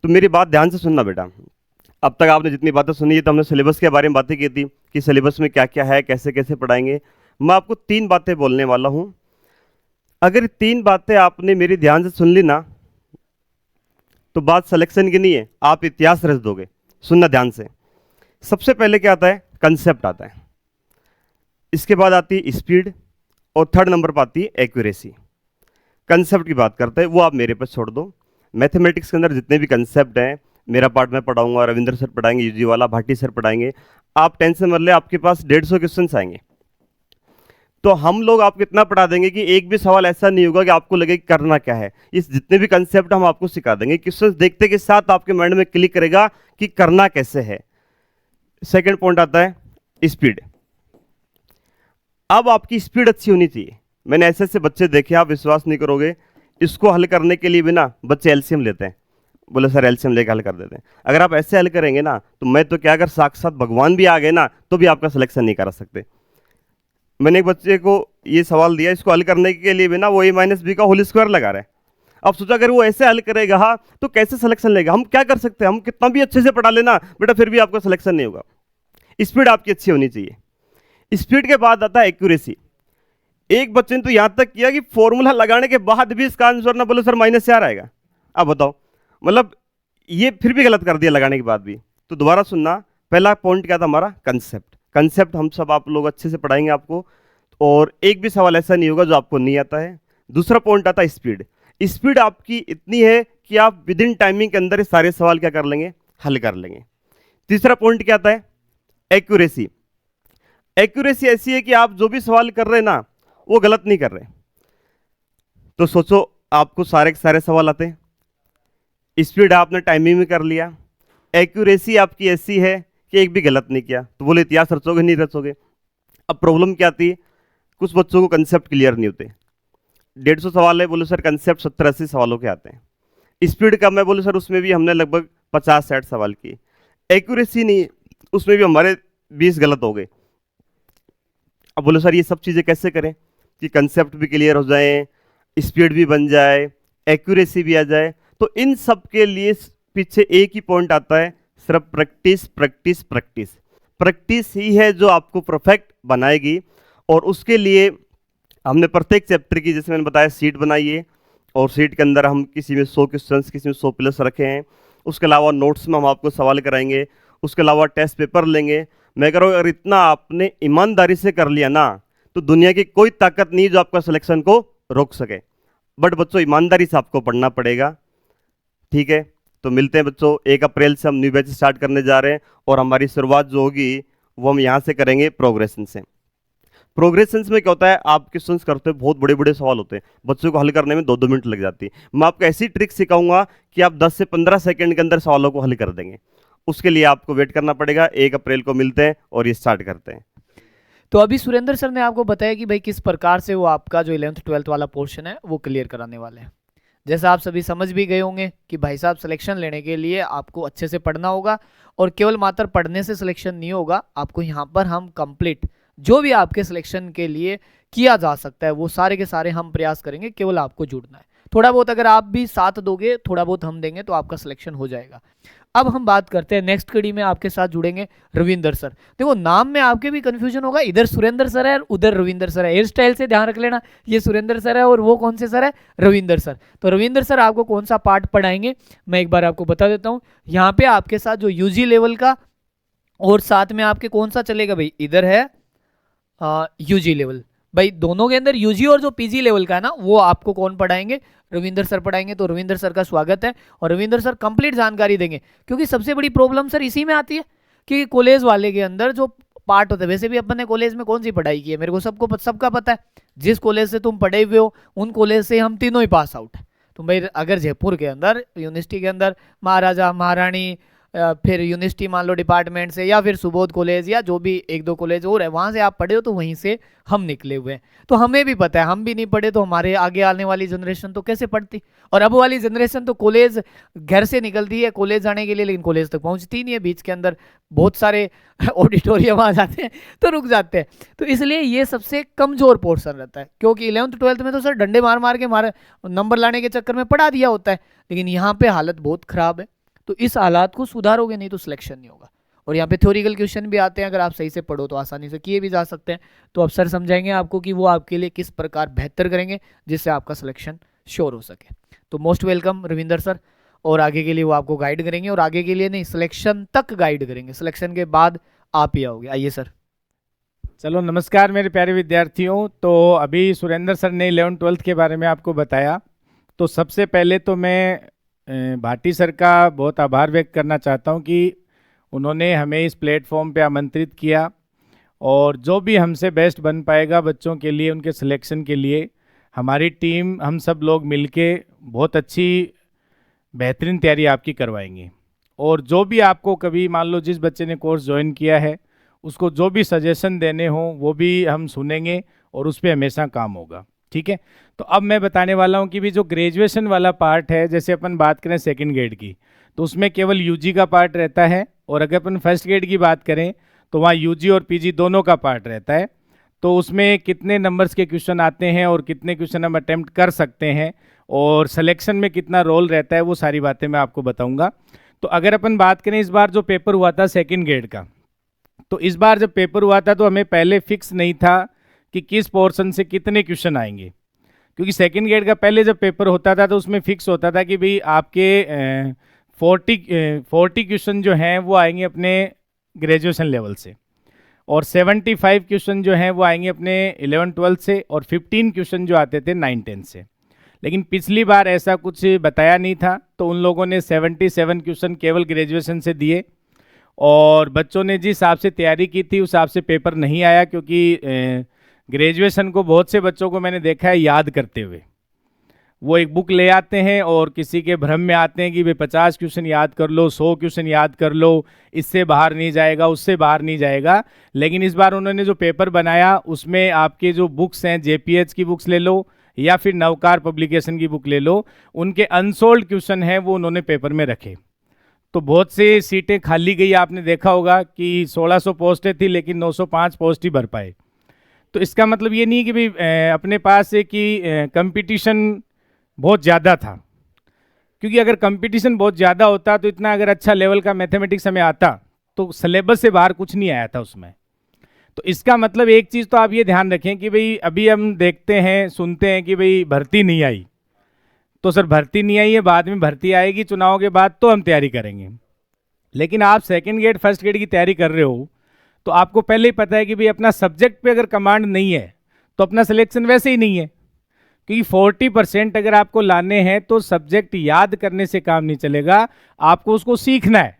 तो मेरी बात ध्यान से सुनना बेटा। अब तक आपने जितनी बातें सुनी है तो हमने सिलेबस के बारे में बातें की थी कि सिलेबस में क्या क्या है, कैसे कैसे पढ़ाएंगे। मैं आपको 3 बातें बोलने वाला हूं। अगर 3 बातें आपने मेरी ध्यान से सुन ली ना तो बात सिलेक्शन की नहीं है, आप इतिहास रच दोगे। सुनना ध्यान से। सबसे पहले क्या आता है, कंसेप्ट आता है। इसके बाद आती है स्पीड, और थर्ड नंबर पर आती है एक्यूरेसी। कंसेप्ट की बात करते हैं वो आप मेरे पर छोड़ दो। मैथमेटिक्स के अंदर जितने भी कंसेप्ट हैं मेरा पार्ट मैं पढ़ाऊंगा, रविंद्र सर पढ़ाएंगे, यूजी वाला, भाटी सर पढ़ाएंगे। आप टेंशन मत ले, आपके पास 150 क्वेश्चन आएंगे। तो हम लोग आपको इतना पढ़ा देंगे कि एक भी सवाल ऐसा नहीं होगा कि आपको लगे कि करना क्या है। इस जितने भी कंसेप्ट हम आपको सिखा देंगे, क्वेश्चन देखते के साथ आपके माइंड में क्लिक करेगा कि करना कैसे है। सेकंड पॉइंट आता है स्पीड। अब आपकी स्पीड अच्छी होनी चाहिए। मैंने ऐसे ऐसे बच्चे देखे, आप विश्वास नहीं करोगे, इसको हल करने के लिए भी ना बच्चे एलसीएम लेते हैं। बोले सर एलसीएम लेकर हल कर देते हैं। अगर आप ऐसे हल करेंगे ना तो मैं तो क्या, अगर साक्षात भगवान भी आ गए ना तो भी आपका सिलेक्शन नहीं करा सकते। मैंने एक बच्चे को ये सवाल दिया, इसको हल करने के लिए भी ना वो a-b का होल स्क्वायर लगा रहा है। अब सोचा अगर वो ऐसे हल करेगा तो कैसे सिलेक्शन लेगा। हम क्या कर सकते हैं, हम कितना भी अच्छे से पढ़ा लेना बेटा फिर भी आपका सिलेक्शन नहीं होगा। स्पीड आपकी अच्छी होनी चाहिए। स्पीड के बाद आता है एक्यूरेसी। एक बच्चे ने तो यहां तक किया कि फॉर्मूला लगाने के बाद भी इसका आंसर ना बोले सर -4 आएगा। अब बताओ, मतलब ये फिर भी गलत कर दिया लगाने के बाद भी। तो दोबारा सुनना, पहला पॉइंट क्या था हमारा, कंसेप्ट। कंसेप्ट हम सब आप लोग अच्छे से पढ़ाएंगे आपको, और एक भी सवाल ऐसा नहीं होगा जो आपको नहीं आता है। दूसरा पॉइंट आता है स्पीड। स्पीड आपकी इतनी है कि आप विद इन टाइमिंग के अंदर ये सारे सवाल क्या कर लेंगे, हल कर लेंगे। तीसरा पॉइंट क्या आता है, एक्यूरेसी। एक्यूरेसी ऐसी है कि आप जो भी सवाल कर रहे हैं ना वो गलत नहीं कर रहे। तो सोचो आपको सारे के सारे सवाल आते हैं, स्पीड आपने टाइमिंग में कर लिया, एक्यूरेसी आपकी ऐसी है कि एक भी गलत नहीं किया, तो बोले इतिहास रचोगे नहीं रचोगे। अब प्रॉब्लम क्या आती है, कुछ बच्चों को कंसेप्ट क्लियर नहीं होते। 150 सवाल है, बोले सर कंसेप्ट 70-80 सवालों के आते हैं। स्पीड का मैं बोले सर उसमें भी हमने लगभग 50-60 सवाल किए। एक्यूरेसी नहीं, उसमें भी हमारे 20 गलत हो गए। अब बोले सर ये सब चीज़ें कैसे करें कि कंसेप्ट भी क्लियर हो जाए, स्पीड भी बन जाए, एक्यूरेसी भी आ जाए। तो इन सब के लिए पीछे एक ही पॉइंट आता है, सिर्फ प्रैक्टिस प्रैक्टिस प्रैक्टिस। प्रैक्टिस ही है जो आपको परफेक्ट बनाएगी। और उसके लिए हमने प्रत्येक चैप्टर की, जैसे मैंने बताया, सीट बनाई है, और सीट के अंदर हम किसी में 100 क्वेश्चन, किसी में 100 प्लस रखे हैं। उसके अलावा नोट्स में हम आपको सवाल कराएंगे, उसके अलावा टेस्ट पेपर लेंगे। मैं कह रहा हूँ अगर इतना आपने ईमानदारी से कर लिया ना तो दुनिया की कोई ताकत नहीं जो आपका सिलेक्शन को रोक सके। बट बच्चों ईमानदारी से आपको पढ़ना पड़ेगा, ठीक है। तो मिलते हैं बच्चों, 1 अप्रैल से हम न्यू बैच स्टार्ट करने जा रहे हैं, और हमारी शुरुआत जो होगी वो हम यहाँ से करेंगे प्रोग्रेशन से। प्रोग्रेशन में क्या होता है, आप क्वेश्चन करते हो, बहुत बड़े बड़े सवाल होते हैं, बच्चों को हल करने में 2-2 मिनट लग जाती है। मैं आपको ऐसी ट्रिक सिखाऊंगा कि आप 10 से 15 सेकंड के अंदर सवालों को हल कर देंगे। उसके लिए आपको वेट करना पड़ेगा। 1 अप्रैल को मिलते हैं और ये स्टार्ट करते हैं। तो अभी सुरेंद्र सर ने आपको बताया कि भाई किस प्रकार से वो आपका जो 11th-12th वाला पोर्शन है वो क्लियर कराने वाले हैं। जैसा आप सभी समझ भी गए होंगे कि भाई साहब सिलेक्शन लेने के लिए आपको अच्छे से पढ़ना होगा, और केवल मात्र पढ़ने से सिलेक्शन नहीं होगा। आपको यहाँ पर हम कंप्लीट जो भी आपके सिलेक्शन के लिए किया जा सकता है, वो सारे के सारे हम प्रयास करेंगे, केवल आपको जुड़ना है। थोड़ा बहुत अगर आप भी साथ दोगे, थोड़ा बहुत हम देंगे, तो आपका सिलेक्शन हो जाएगा। अब हम बात करते हैं नेक्स्ट कड़ी में आपके साथ जुड़ेंगे रविंदर सर। देखो नाम में आपके भी कंफ्यूजन होगा, इधर सुरेंद्र सर है और उधर रविंदर सर है। हेयर स्टाइल से ध्यान रख लेना, ये सुरेंद्र सर है और वो कौन से सर है, रविंदर सर। तो रविंदर सर आपको कौन सा पार्ट पढ़ाएंगे, मैं एक बार आपको बता देता हूँ। यहाँ पे आपके साथ जो यूजी लेवल का और साथ में आपके कौन सा चलेगा भाई, इधर है यूजी लेवल। भाई दोनों के अंदर यूजी और जो पीजी लेवल का है ना, वो आपको कौन पढ़ाएंगे, रविंदर सर पढ़ाएंगे। तो रविंदर सर का स्वागत है और रविंदर सर कंप्लीट जानकारी देंगे, क्योंकि सबसे बड़ी प्रॉब्लम सर इसी में आती है कि कॉलेज वाले के अंदर जो पार्ट होता है, वैसे भी अपन ने कॉलेज में कौन सी पढ़ाई की है, मेरे को सबका पता है। जिस कॉलेज से तुम पढ़े हुए हो उन कॉलेज से हम तीनों ही पास आउट है। तुम भाई अगर जयपुर के अंदर यूनिवर्सिटी के अंदर महाराजा महारानी, फिर यूनिवर्सिटी मान लो डिपार्टमेंट से, या फिर सुबोध कॉलेज, या जो भी एक दो कॉलेज और है वहाँ से आप पढ़े हो, तो वहीं से हम निकले हुए हैं। तो हमें भी पता है, हम भी नहीं पढ़े तो हमारे आगे आने वाली जनरेशन तो कैसे पढ़ती। और अब वाली जनरेशन तो कॉलेज घर से निकलती है कॉलेज जाने के लिए, लेकिन कॉलेज तक पहुँचती नहीं है। बीच के अंदर बहुत सारे ऑडिटोरियम आ जाते हैं तो रुक जाते हैं। तो इसलिए ये सबसे कमजोर पोर्शन रहता है, क्योंकि 11th 12th में तो सर डंडे मार मार के हमारे नंबर लाने के चक्कर में पढ़ा दिया होता है, लेकिन यहाँ पे हालत बहुत खराब है। तो इस हालात को सुधारोगे नहीं तो सिलेक्शन नहीं होगा। और यहाँ पे थ्योरिकल क्वेश्चन भी आते हैं, अगर आप सही से पढ़ो तो आसानी से किए भी जा सकते हैं। तो अब सर समझाएंगे आपको कि वो आपके लिए किस प्रकार बेहतर करेंगे जिससे आपका सिलेक्शन श्योर हो सके। तो मोस्ट वेलकम रविंदर सर, और आगे के लिए वो आपको गाइड करेंगे, और आगे के लिए नहीं, सिलेक्शन तक गाइड करेंगे, सिलेक्शन के बाद आप ही आओगे। आइए सर। चलो नमस्कार मेरे प्यारे विद्यार्थियों। तो अभी सुरेंद्र सर ने 11th 12th के बारे में आपको बताया। तो सबसे पहले तो मैं भाटी सर का बहुत आभार व्यक्त करना चाहता हूं कि उन्होंने हमें इस प्लेटफॉर्म पे आमंत्रित किया, और जो भी हमसे बेस्ट बन पाएगा बच्चों के लिए, उनके सिलेक्शन के लिए, हमारी टीम, हम सब लोग मिलके बहुत अच्छी बेहतरीन तैयारी आपकी करवाएंगे। और जो भी आपको कभी मान लो जिस बच्चे ने कोर्स ज्वाइन किया है, उसको जो भी सजेशन देने हो वो भी हम सुनेंगे और उस पर हमेशा काम होगा। ठीक है। तो अब मैं बताने वाला हूँ कि भी जो ग्रेजुएशन वाला पार्ट है, जैसे अपन बात करें सेकंड ग्रेड की, तो उसमें केवल यूजी का पार्ट रहता है, और अगर अपन फर्स्ट ग्रेड की बात करें तो वहाँ यूजी और पीजी दोनों का पार्ट रहता है। तो उसमें कितने नंबर्स के क्वेश्चन आते हैं और कितने क्वेश्चन हम अटेम्प्ट कर सकते हैं और सिलेक्शन में कितना रोल रहता है, वो सारी बातें मैं आपको बताऊँगा। तो अगर अपन बात करें इस बार जो पेपर हुआ था सेकेंड ग्रेड का, तो इस बार जब पेपर हुआ था तो हमें पहले फिक्स नहीं था कि किस पोर्शन से कितने क्वेश्चन आएंगे, क्योंकि सेकंड ग्रेड का पहले जब पेपर होता था तो उसमें फिक्स होता था कि भाई आपके 40 क्वेश्चन जो हैं वो आएंगे अपने ग्रेजुएशन लेवल से, और 75 क्वेश्चन जो हैं वो आएंगे अपने 11th 12th से, और 15 क्वेश्चन जो आते थे 9th 10th से। लेकिन पिछली बार ऐसा कुछ बताया नहीं था, तो उन लोगों ने 77 क्वेश्चन केवल ग्रेजुएशन से दिए, और बच्चों ने जिस हिसाब से तैयारी की थी उस हिसाब से पेपर नहीं आया, क्योंकि ग्रेजुएशन को बहुत से बच्चों को मैंने देखा है याद करते हुए। वो एक बुक ले आते हैं और किसी के भ्रम में आते हैं कि भाई 50 क्वेश्चन याद कर लो, 100 क्वेश्चन याद कर लो, इससे बाहर नहीं जाएगा, उससे बाहर नहीं जाएगा। लेकिन इस बार उन्होंने जो पेपर बनाया उसमें आपके जो बुक्स हैं, जेपीएच की बुक्स ले लो या फिर नवकार पब्लिकेशन की बुक ले लो, उनके अनसोल्ड क्वेश्चन हैं वो उन्होंने पेपर में रखे। तो बहुत सी सीटें खाली गई, आपने देखा होगा कि 1600 पोस्टें थी लेकिन 905 पोस्ट ही भर पाए। तो इसका मतलब ये नहीं कि भाई अपने पास है कि कंपटीशन बहुत ज़्यादा था, क्योंकि अगर कंपटीशन बहुत ज़्यादा होता तो इतना अगर अच्छा लेवल का मैथमेटिक्स हमें आता तो सिलेबस से बाहर कुछ नहीं आया था उसमें। तो इसका मतलब एक चीज़ तो आप ये ध्यान रखें कि भाई अभी हम देखते हैं, सुनते हैं कि भाई भर्ती नहीं आई, तो सर भर्ती नहीं आई है, बाद में भर्ती आएगी चुनाव के बाद तो हम तैयारी करेंगे। लेकिन आप सेकंड ग्रेड फर्स्ट ग्रेड की तैयारी कर रहे हो तो आपको पहले ही पता है कि भाई अपना सब्जेक्ट पे अगर कमांड नहीं है तो अपना सिलेक्शन वैसे ही नहीं है, क्योंकि 40% अगर आपको लाने हैं तो सब्जेक्ट याद करने से काम नहीं चलेगा, आपको उसको सीखना है,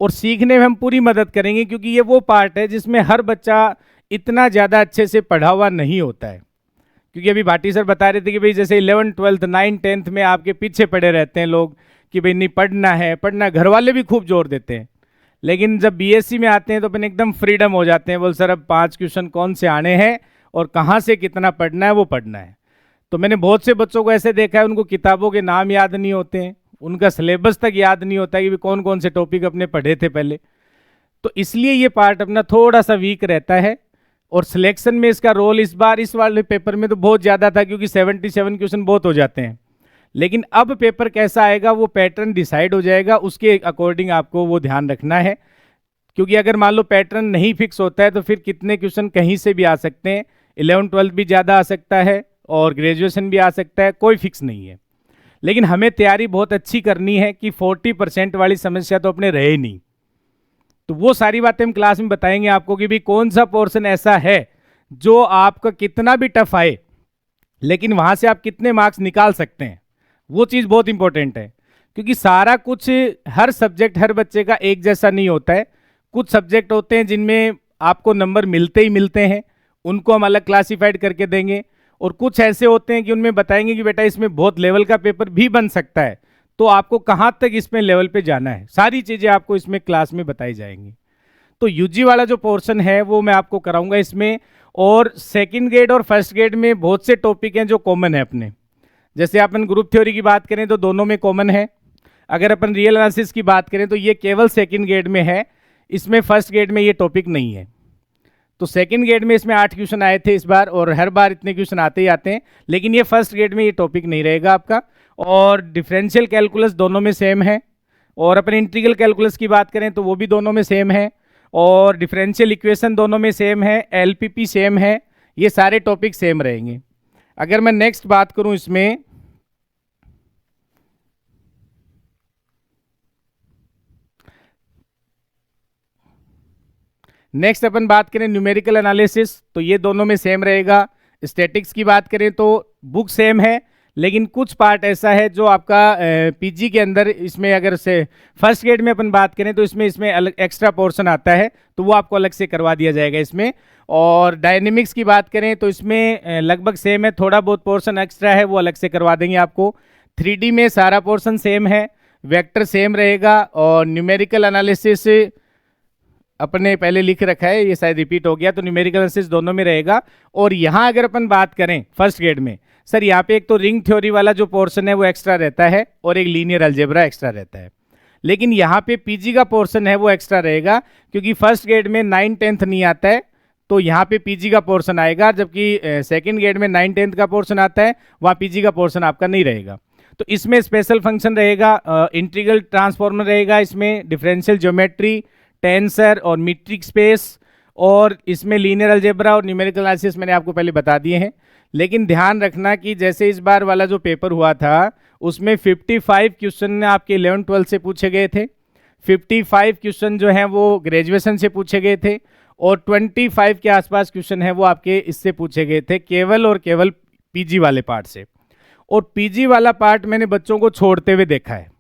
और सीखने में हम पूरी मदद करेंगे, क्योंकि ये वो पार्ट है जिसमें हर बच्चा इतना ज़्यादा अच्छे से पढ़ा हुआ नहीं होता है। क्योंकि अभी भाटी सर बता रहे थे कि भाई जैसे 11th 12th 9th 10th में आपके पीछे पड़े रहते हैं लोग कि भाई नहीं पढ़ना है, पढ़ना, घर वाले भी खूब जोर देते हैं। लेकिन जब बीएससी में आते हैं तो अपन एकदम फ्रीडम हो जाते हैं, बोल सर अब 5 क्वेश्चन कौन से आने हैं और कहाँ से कितना पढ़ना है वो पढ़ना है। तो मैंने बहुत से बच्चों को ऐसे देखा है, उनको किताबों के नाम याद नहीं होते हैं, उनका सिलेबस तक याद नहीं होता है कि कौन कौन से टॉपिक अपने पढ़े थे पहले। तो इसलिए ये पार्ट अपना थोड़ा सा वीक रहता है। और सिलेक्शन में इसका रोल इस बार इस वाले पेपर में तो बहुत ज़्यादा था, क्योंकि 77 क्वेश्चन बहुत हो जाते हैं। लेकिन अब पेपर कैसा आएगा वो पैटर्न डिसाइड हो जाएगा, उसके अकॉर्डिंग आपको वो ध्यान रखना है। क्योंकि अगर मान लो पैटर्न नहीं फिक्स होता है तो फिर कितने क्वेश्चन कहीं से भी आ सकते हैं, 11th-12th भी ज़्यादा आ सकता है और ग्रेजुएशन भी आ सकता है, कोई फिक्स नहीं है। लेकिन हमें तैयारी बहुत अच्छी करनी है कि 40% वाली समस्या तो अपने रहे नहीं। तो वो सारी बातें हम क्लास में बताएंगे आपको कि भी कौन सा पोर्शन ऐसा है जो आपका कितना भी टफ आए लेकिन वहां से आप कितने मार्क्स निकाल सकते हैं, वो चीज़ बहुत इंपॉर्टेंट है। क्योंकि सारा कुछ, हर सब्जेक्ट हर बच्चे का एक जैसा नहीं होता है। कुछ सब्जेक्ट होते हैं जिनमें आपको नंबर मिलते ही मिलते हैं, उनको हम अलग क्लासिफाइड करके देंगे, और कुछ ऐसे होते हैं कि उनमें बताएंगे कि बेटा इसमें बहुत लेवल का पेपर भी बन सकता है, तो आपको कहाँ तक इसमें लेवल पे जाना है, सारी चीज़ें आपको इसमें क्लास में बताई जाएंगी। तो यूजी वाला जो पोर्शन है वो मैं आपको कराऊंगा इसमें। और सेकंड ग्रेड और फर्स्ट ग्रेड में बहुत से टॉपिक हैं जो कॉमन है अपने। जैसे अपन ग्रुप थ्योरी की बात करें तो दोनों में कॉमन है। अगर अपन रियल एनालिसिस की बात करें तो ये केवल सेकंड ग्रेड में है, इसमें फर्स्ट ग्रेड में ये टॉपिक नहीं है। तो सेकंड ग्रेड में इसमें 8 क्वेश्चन आए थे इस बार, और हर बार इतने क्वेश्चन आते ही आते हैं, लेकिन ये फर्स्ट ग्रेड में ये टॉपिक नहीं रहेगा आपका। और डिफरेंशियल कैलकुलस दोनों में सेम है, और अपन इंटीग्रल कैलकुलस की बात करें तो वो भी दोनों में सेम है, और डिफरेंशियल इक्वेशन दोनों में सेम है, एलपीपी सेम है, ये सारे टॉपिक सेम रहेंगे। अगर मैं नेक्स्ट बात करूं इसमें, नेक्स्ट अपन बात करें न्यूमेरिकल एनालिसिस, तो ये दोनों में सेम रहेगा। स्टैटिक्स की बात करें तो बुक सेम है, लेकिन कुछ पार्ट ऐसा है जो आपका पीजी के अंदर, इसमें अगर से फर्स्ट ग्रेड में अपन बात करें तो इसमें अलग एक्स्ट्रा पोर्शन आता है, तो वो आपको अलग से करवा दिया जाएगा इसमें। और डायनेमिक्स की बात करें तो इसमें लगभग सेम है, थोड़ा बहुत पोर्शन एक्स्ट्रा है वो अलग से करवा देंगे आपको। 3D में सारा पोर्शन सेम है, वेक्टर सेम रहेगा, और न्यूमेरिकल एनालिसिस अपने पहले लिख रखा है, ये शायद रिपीट हो गया, तो न्यूमेरिकल एनालिसिस दोनों में रहेगा। और यहाँ अगर अपन बात करें फर्स्ट ग्रेड में, सर यहाँ पे एक तो रिंग थ्योरी वाला जो पोर्शन है वो एक्स्ट्रा रहता है, और एक लीनियर अलजेब्रा एक्स्ट्रा रहता है। लेकिन यहाँ पे पीजी का पोर्शन है वो एक्स्ट्रा रहेगा, क्योंकि फर्स्ट ग्रेड में 9-10 नहीं आता है, तो यहाँ पे पीजी का पोर्शन आएगा, जबकि सेकेंड ग्रेड में 9-10 का पोर्शन आता है, वहाँ पीजी का पोर्शन आपका नहीं रहेगा। तो इसमें स्पेशल फंक्शन रहेगा, इंटीग्रल ट्रांसफॉर्मर रहेगा, इसमें डिफरेंशियल ज्योमेट्री, टेंसर और मीट्रिक स्पेस, और इसमें लीनियर अलजेब्रा और न्यूमेरिकल एनालिसिस मैंने आपको पहले बता दिए हैं। लेकिन ध्यान रखना कि जैसे इस बार वाला जो पेपर हुआ था उसमें 55 क्वेश्चन आपके 11th-12th से पूछे गए थे, 55 क्वेश्चन जो हैं वो ग्रेजुएशन से पूछे गए थे, और 25 के आसपास क्वेश्चन है वो आपके इससे पूछे गए थे, केवल और केवल पीजी वाले पार्ट से। और पीजी वाला पार्ट मैंने बच्चों को छोड़ते हुए देखा है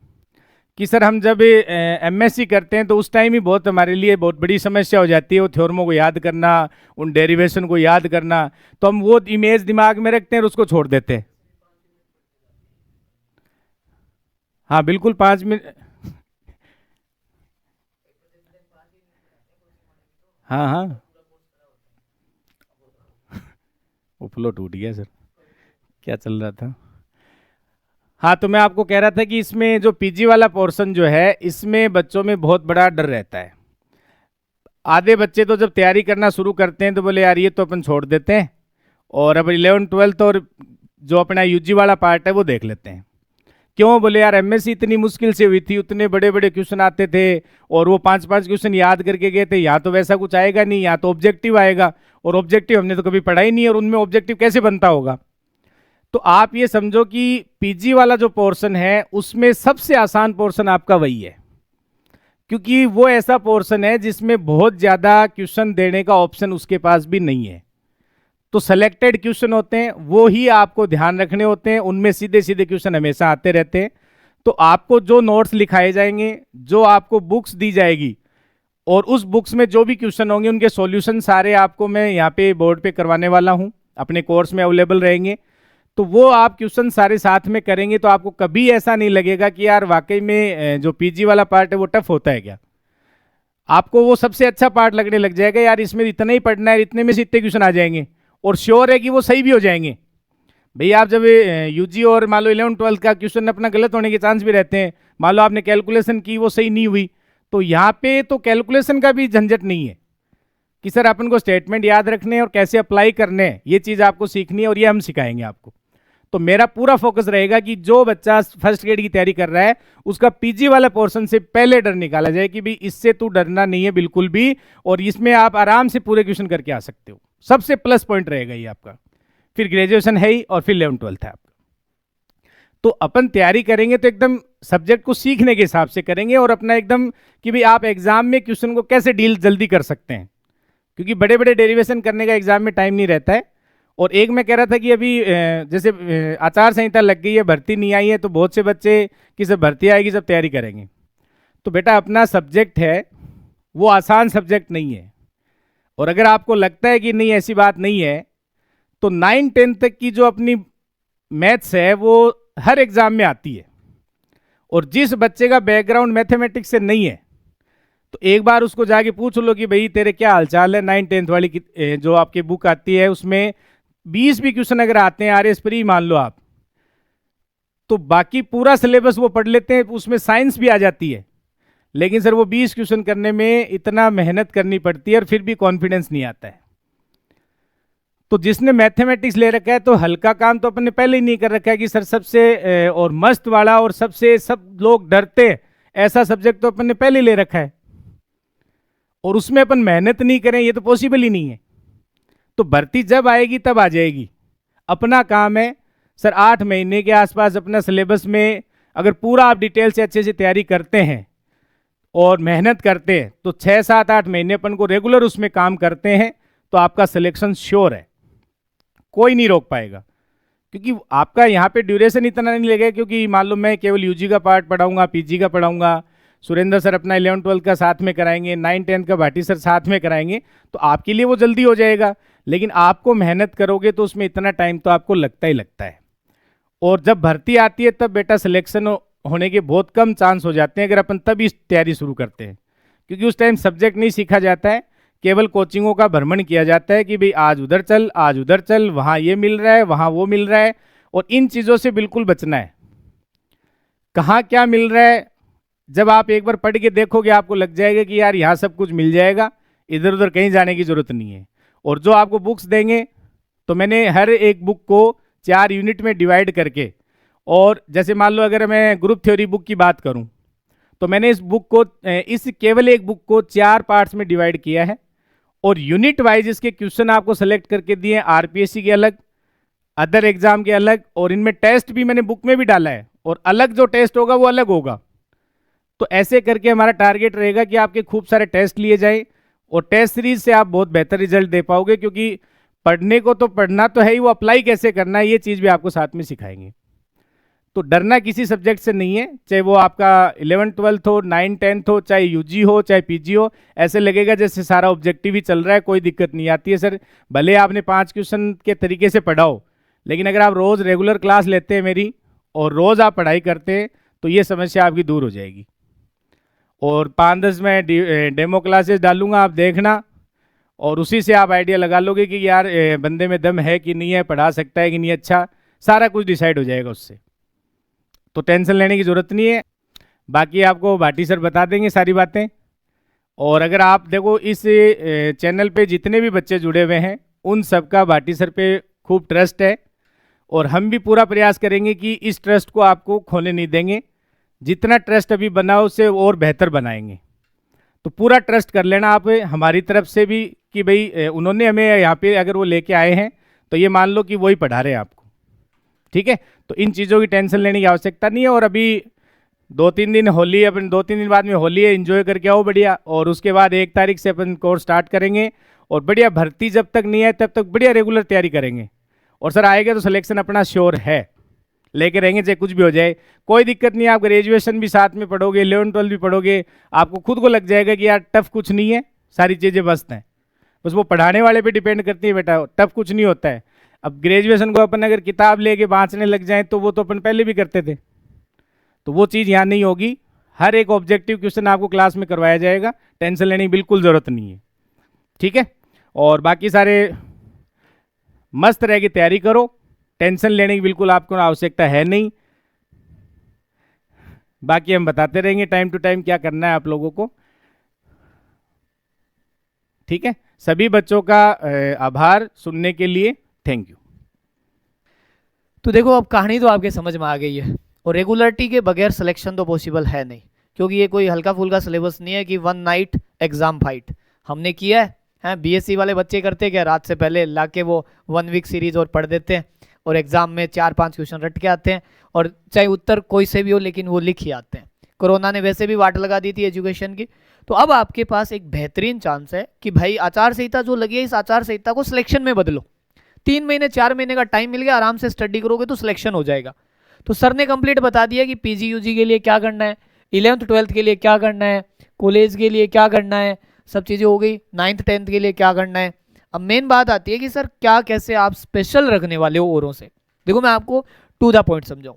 कि सर हम जब एमएससी करते हैं तो उस टाइम ही बहुत हमारे लिए बहुत बड़ी समस्या हो जाती है वो थ्योरमों को याद करना, उन डेरिवेशन को याद करना, तो हम वो इमेज दिमाग में रखते हैं और उसको छोड़ देते हैं। हाँ बिल्कुल, 5 मिनट, हाँ हाँ वो फ्लो टूट गया सर, क्या चल रहा था। हाँ, तो मैं आपको कह रहा था कि इसमें जो पीजी वाला पोर्शन जो है इसमें बच्चों में बहुत बड़ा डर रहता है। आधे बच्चे तो जब तैयारी करना शुरू करते हैं तो बोले यार ये तो अपन छोड़ देते हैं, और अब 11th-12th और जो अपना यूजी वाला पार्ट है वो देख लेते हैं। क्यों? बोले यार एमएससी इतनी मुश्किल से हुई थी, उतने बड़े बड़े क्वेश्चन आते थे, और वो 5-5 क्वेश्चन याद करके गए थे। यहाँ तो वैसा कुछ आएगा नहीं, यहाँ तो ऑब्जेक्टिव आएगा, और ऑब्जेक्टिव हमने तो कभी पढ़ा ही नहीं है, और उनमें ऑब्जेक्टिव कैसे बनता होगा। तो आप ये समझो कि पीजी वाला जो पोर्शन है उसमें सबसे आसान पोर्शन आपका वही है, क्योंकि वो ऐसा पोर्शन है जिसमें बहुत ज़्यादा क्वेश्चन देने का ऑप्शन उसके पास भी नहीं है। तो सेलेक्टेड क्वेश्चन होते हैं, वो ही आपको ध्यान रखने होते हैं, उनमें सीधे सीधे क्वेश्चन हमेशा आते रहते हैं। तो आपको जो नोट्स लिखाए जाएंगे, जो आपको बुक्स दी जाएगी, और उस बुक्स में जो भी क्वेश्चन होंगे उनके सॉल्यूशन सारे आपको मैं यहाँ पे बोर्ड पे करवाने वाला हूँ, अपने कोर्स में अवेलेबल रहेंगे। तो वो आप क्वेश्चन सारे साथ में करेंगे तो आपको कभी ऐसा नहीं लगेगा कि यार वाकई में जो पीजी वाला पार्ट है वो टफ होता है क्या। आपको वो सबसे अच्छा पार्ट लगने लग जाएगा, यार इसमें इतना ही पढ़ना है, इतने में से इतने क्वेश्चन आ जाएंगे, और श्योर है कि वो सही भी हो जाएंगे। भैया आप जब यूजी और मान लो 11th-12th का क्वेश्चन अपना गलत होने के चांस भी रहते हैं, मान लो आपने कैलकुलेशन की वो सही नहीं हुई, तो यहाँ पे तो कैलकुलेशन का भी झंझट नहीं है, कि सर अपन को स्टेटमेंट याद रखने हैं और कैसे अप्लाई करने हैं, ये चीज़ आपको सीखनी है और ये हम सिखाएंगे आपको। तो मेरा पूरा फोकस रहेगा कि जो बच्चा फर्स्ट ग्रेड की तैयारी कर रहा है उसका पीजी वाला पोर्शन से पहले डर निकाला जाए कि भाई इससे तू डरना नहीं है बिल्कुल भी, और इसमें आप आराम से पूरे क्वेश्चन करके आ सकते हो। सबसे प्लस पॉइंट रहेगा ये आपका। फिर ग्रेजुएशन है ही और फिर 11th-12th है आपका। तो अपन तैयारी करेंगे तो एकदम सब्जेक्ट को सीखने के हिसाब से करेंगे और अपना एकदम कि भाई आप एग्जाम में क्वेश्चन को कैसे डील जल्दी कर सकते हैं, क्योंकि बड़े बड़े डेरिवेशन करने का एग्जाम में टाइम नहीं रहता है। और एक मैं कह रहा था कि अभी जैसे आचार संहिता लग गई है, भर्ती नहीं आई है, तो बहुत से बच्चे कि सब भर्ती आएगी सब तैयारी करेंगे। तो बेटा अपना सब्जेक्ट है वो आसान सब्जेक्ट नहीं है, और अगर आपको लगता है कि नहीं ऐसी बात नहीं है, तो 9-10 तक की जो अपनी मैथ्स है वो हर एग्जाम में आती है। और जिस बच्चे का बैकग्राउंड मैथमेटिक्स से नहीं है तो एक बार उसको जाके पूछ लो कि भाई तेरे क्या हालचाल है, 9-10 वाली की जो आपकी बुक आती है उसमें 20 भी क्वेश्चन अगर आते हैं आरएस प्री मान लो आप, तो बाकी पूरा सिलेबस वो पढ़ लेते हैं, उसमें साइंस भी आ जाती है, लेकिन सर वो 20 क्वेश्चन करने में इतना मेहनत करनी पड़ती है और फिर भी कॉन्फिडेंस नहीं आता है। तो जिसने मैथमेटिक्स ले रखा है तो हल्का काम तो अपन ने पहले ही नहीं कर रखा है कि सर सबसे और मस्त वाला और सबसे सब लोग डरते हैं ऐसा सब्जेक्ट तो अपन ने पहले ही ले रखा है, और उसमें अपन मेहनत नहीं करें ये तो पॉसिबल ही नहीं है। तो भर्ती जब आएगी तब आ जाएगी। अपना काम है सर 8 महीने के आसपास अपना सिलेबस में अगर पूरा आप डिटेल से अच्छे से तैयारी करते हैं और मेहनत करते हैं तो 6-7-8 महीने अपन को रेगुलर उसमें काम करते हैं तो आपका सिलेक्शन श्योर है, कोई नहीं रोक पाएगा। क्योंकि आपका यहाँ पे ड्यूरेशन इतना नहीं लगेगा, क्योंकि मान लो मैं केवल यूजी का पार्ट पढ़ाऊंगा, पीजी का पढ़ाऊंगा, सुरेंद्र सर अपना 11-12 का साथ में कराएंगे, 9-10 का भाटी सर साथ में कराएंगे, तो आपके लिए वो जल्दी हो जाएगा। लेकिन आपको मेहनत करोगे तो उसमें इतना टाइम तो आपको लगता ही लगता है। और जब भर्ती आती है तब बेटा सिलेक्शन होने के बहुत कम चांस हो जाते हैं अगर अपन तभी तैयारी शुरू करते हैं, क्योंकि उस टाइम सब्जेक्ट नहीं सीखा जाता है, केवल कोचिंगों का भ्रमण किया जाता है कि भाई आज उधर चल, आज उधर चल, वहाँ ये मिल रहा है, वहाँ वो मिल रहा है। और इन चीज़ों से बिल्कुल बचना है। कहाँ क्या मिल रहा है जब आप एक बार पढ़ के देखोगे आपको लग जाएगा कि यार यहाँ सब कुछ मिल जाएगा, इधर उधर कहीं जाने की जरूरत नहीं है। और जो आपको बुक्स देंगे तो मैंने हर एक बुक को 4 यूनिट में डिवाइड करके, और जैसे मान लो अगर मैं ग्रुप थ्योरी बुक की बात करूं तो मैंने इस बुक को इस केवल एक बुक को 4 पार्ट्स में डिवाइड किया है, और यूनिट वाइज इसके क्वेश्चन आपको सेलेक्ट करके दिए, आरपीएससी के अलग, अदर एग्जाम के अलग, और इनमें टेस्ट भी मैंने बुक में भी डाला है, और अलग जो टेस्ट होगा वो अलग होगा। तो ऐसे करके हमारा टारगेट रहेगा कि आपके खूब सारे टेस्ट लिए जाएं और टेस्ट सीरीज से आप बहुत बेहतर रिजल्ट दे पाओगे, क्योंकि पढ़ने को तो पढ़ना तो है ही, वो अप्लाई कैसे करना है ये चीज़ भी आपको साथ में सिखाएंगे। तो डरना किसी सब्जेक्ट से नहीं है, चाहे वो आपका 11th-12th हो, 9th-10th हो, चाहे यूजी हो चाहे पीजी हो। ऐसे लगेगा जैसे सारा ऑब्जेक्टिव ही चल रहा है, कोई दिक्कत नहीं आती है सर। भले आपने 5 क्वेश्चन के तरीके से पढ़ा हो, लेकिन अगर आप रोज़ रेगुलर क्लास लेते हैं मेरी और रोज़ आप पढ़ाई करते हैं तो ये समस्या आपकी दूर हो जाएगी। और 5-10 में डेमो क्लासेस डालूंगा, आप देखना, और उसी से आप आइडिया लगा लोगे कि यार बंदे में दम है कि नहीं है, पढ़ा सकता है कि नहीं, अच्छा सारा कुछ डिसाइड हो जाएगा उससे। तो टेंशन लेने की ज़रूरत नहीं है, बाकी आपको भाटी सर बता देंगे सारी बातें। और अगर आप देखो इस चैनल पे जितने भी बच्चे जुड़े हुए हैं उन सबका भाटी सर पे खूब ट्रस्ट है, और हम भी पूरा प्रयास करेंगे कि इस ट्रस्ट को आपको खोने नहीं देंगे। जितना ट्रस्ट अभी बना उससे और बेहतर बनाएंगे। तो पूरा ट्रस्ट कर लेना आप हमारी तरफ से भी कि भाई उन्होंने हमें यहाँ पे अगर वो लेके आए हैं तो ये मान लो कि वही पढ़ा रहे हैं आपको, ठीक है। तो इन चीज़ों की टेंशन लेने की आवश्यकता नहीं है। और अभी 2-3 दिन होली, अपन 2-3 दिन बाद में होली है, एंजॉय करके आओ बढ़िया। और उसके बाद 1 तारीख से अपन कोर्स स्टार्ट करेंगे, और बढ़िया भर्ती जब तक नहीं है तब तक बढ़िया रेगुलर तैयारी करेंगे। और सर आएगा तो सिलेक्शन अपना श्योर है, लेके रहेंगे चाहे कुछ भी हो जाए, कोई दिक्कत नहीं। आप ग्रेजुएशन भी साथ में पढ़ोगे, 11th-12th भी पढ़ोगे, आपको खुद को लग जाएगा कि यार टफ कुछ नहीं है, सारी चीज़ें मस्त हैं। बस वो पढ़ाने वाले पे डिपेंड करती है बेटा, टफ कुछ नहीं होता है। अब ग्रेजुएशन को अपन अगर किताब लेके बाँचने लग जाएं तो वो तो अपन पहले भी करते थे, तो वो चीज़ यहाँ नहीं होगी। हर एक ऑब्जेक्टिव क्वेश्चन आपको क्लास में करवाया जाएगा, टेंशन लेने की बिल्कुल ज़रूरत नहीं है, ठीक है। और बाकी सारे मस्त रह के तैयारी करो, टेंशन लेने की बिल्कुल आपको आवश्यकता है नहीं। बाकी हम बताते रहेंगे टाइम टू टाइम क्या करना है आप लोगों को, ठीक है। सभी बच्चों का आभार सुनने के लिए। Thank you. तो देखो अब कहानी तो आपके समझ में आ गई है, और रेगुलरिटी के बगैर सिलेक्शन तो पॉसिबल है नहीं, क्योंकि ये कोई हल्का फुल्का सिलेबस नहीं है कि वन नाइट एग्जाम फाइट हमने किया है। बीएससी वाले बच्चे करते क्या, रात से पहले लाके वो 1 वीक सीरीज और पढ़ देते हैं और एग्जाम में 4-5 क्वेश्चन रट के आते हैं, और चाहे उत्तर कोई से भी हो लेकिन वो लिख ही आते हैं। कोरोना ने वैसे भी वाट लगा दी थी एजुकेशन की। तो अब आपके पास एक बेहतरीन चांस है कि भाई आचार संहिता जो लगी है, इस आचार संहिता को सिलेक्शन में बदलो। 3 महीने 4 महीने का टाइम मिल गया, आराम से स्टडी करोगे तो सिलेक्शन हो जाएगा। तो सर ने कंप्लीट बता दिया कि पीजी यूजी के लिए क्या करना है, 11th 12th के लिए क्या करना है, कॉलेज के लिए क्या करना है, सब चीज़ें हो गई। 9th 10th के लिए क्या करना है। अब मेन बात आती है कि सर क्या कैसे आप स्पेशल रखने वाले हो औरों से। देखो मैं आपको टू द पॉइंट समझाऊं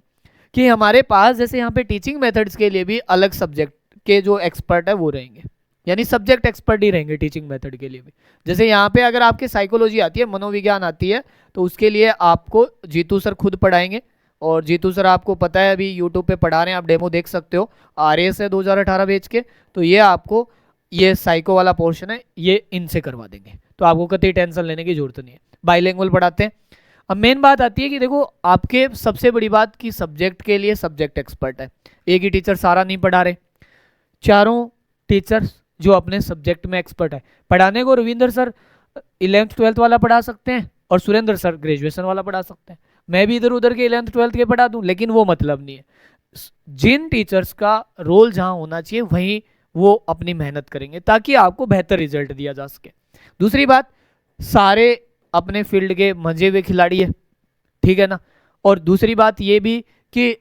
कि हमारे पास जैसे यहाँ पे टीचिंग मेथड्स के लिए भी अलग सब्जेक्ट के जो एक्सपर्ट है वो रहेंगे, यानी सब्जेक्ट एक्सपर्ट ही रहेंगे टीचिंग मेथड के लिए भी। जैसे यहाँ पे अगर आपके साइकोलॉजी आती है, मनोविज्ञान आती है, तो उसके लिए आपको जीतू सर खुद पढ़ाएंगे। और जीतू सर आपको पता है अभी यूट्यूब पे पढ़ा रहे हैं, आप डेमो देख सकते हो। RAS है 2018 बैच के, तो ये आपको ये साइको वाला पोर्शन है ये इनसे करवा देंगे, तो आपको कतई टेंशन लेने की जरूरत नहीं है। बाइलिंगुअल पढ़ाते हैं। अब मेन बात आती है कि देखो आपके सबसे बड़ी बात कि सब्जेक्ट के लिए सब्जेक्ट एक्सपर्ट है। एक ही टीचर सारा नहीं पढ़ा रहे, चारों टीचर्स जो अपने सब्जेक्ट में एक्सपर्ट है। पढ़ाने को रविंदर सर 11th 12th वाला पढ़ा सकते हैं और सुरेंद्र सर ग्रेजुएशन वाला पढ़ा सकते हैं। मैं भी इधर उधर के 11th 12th के पढ़ा दूं, लेकिन वो मतलब नहीं है। जिन टीचर्स का रोल जहां होना चाहिए वहीं वो अपनी मेहनत करेंगे ताकि आपको बेहतर रिजल्ट दिया जा सके। दूसरी बात, सारे अपने फील्ड के मंजे हुए खिलाड़ी है, ठीक है ना। और दूसरी बात ये भी कि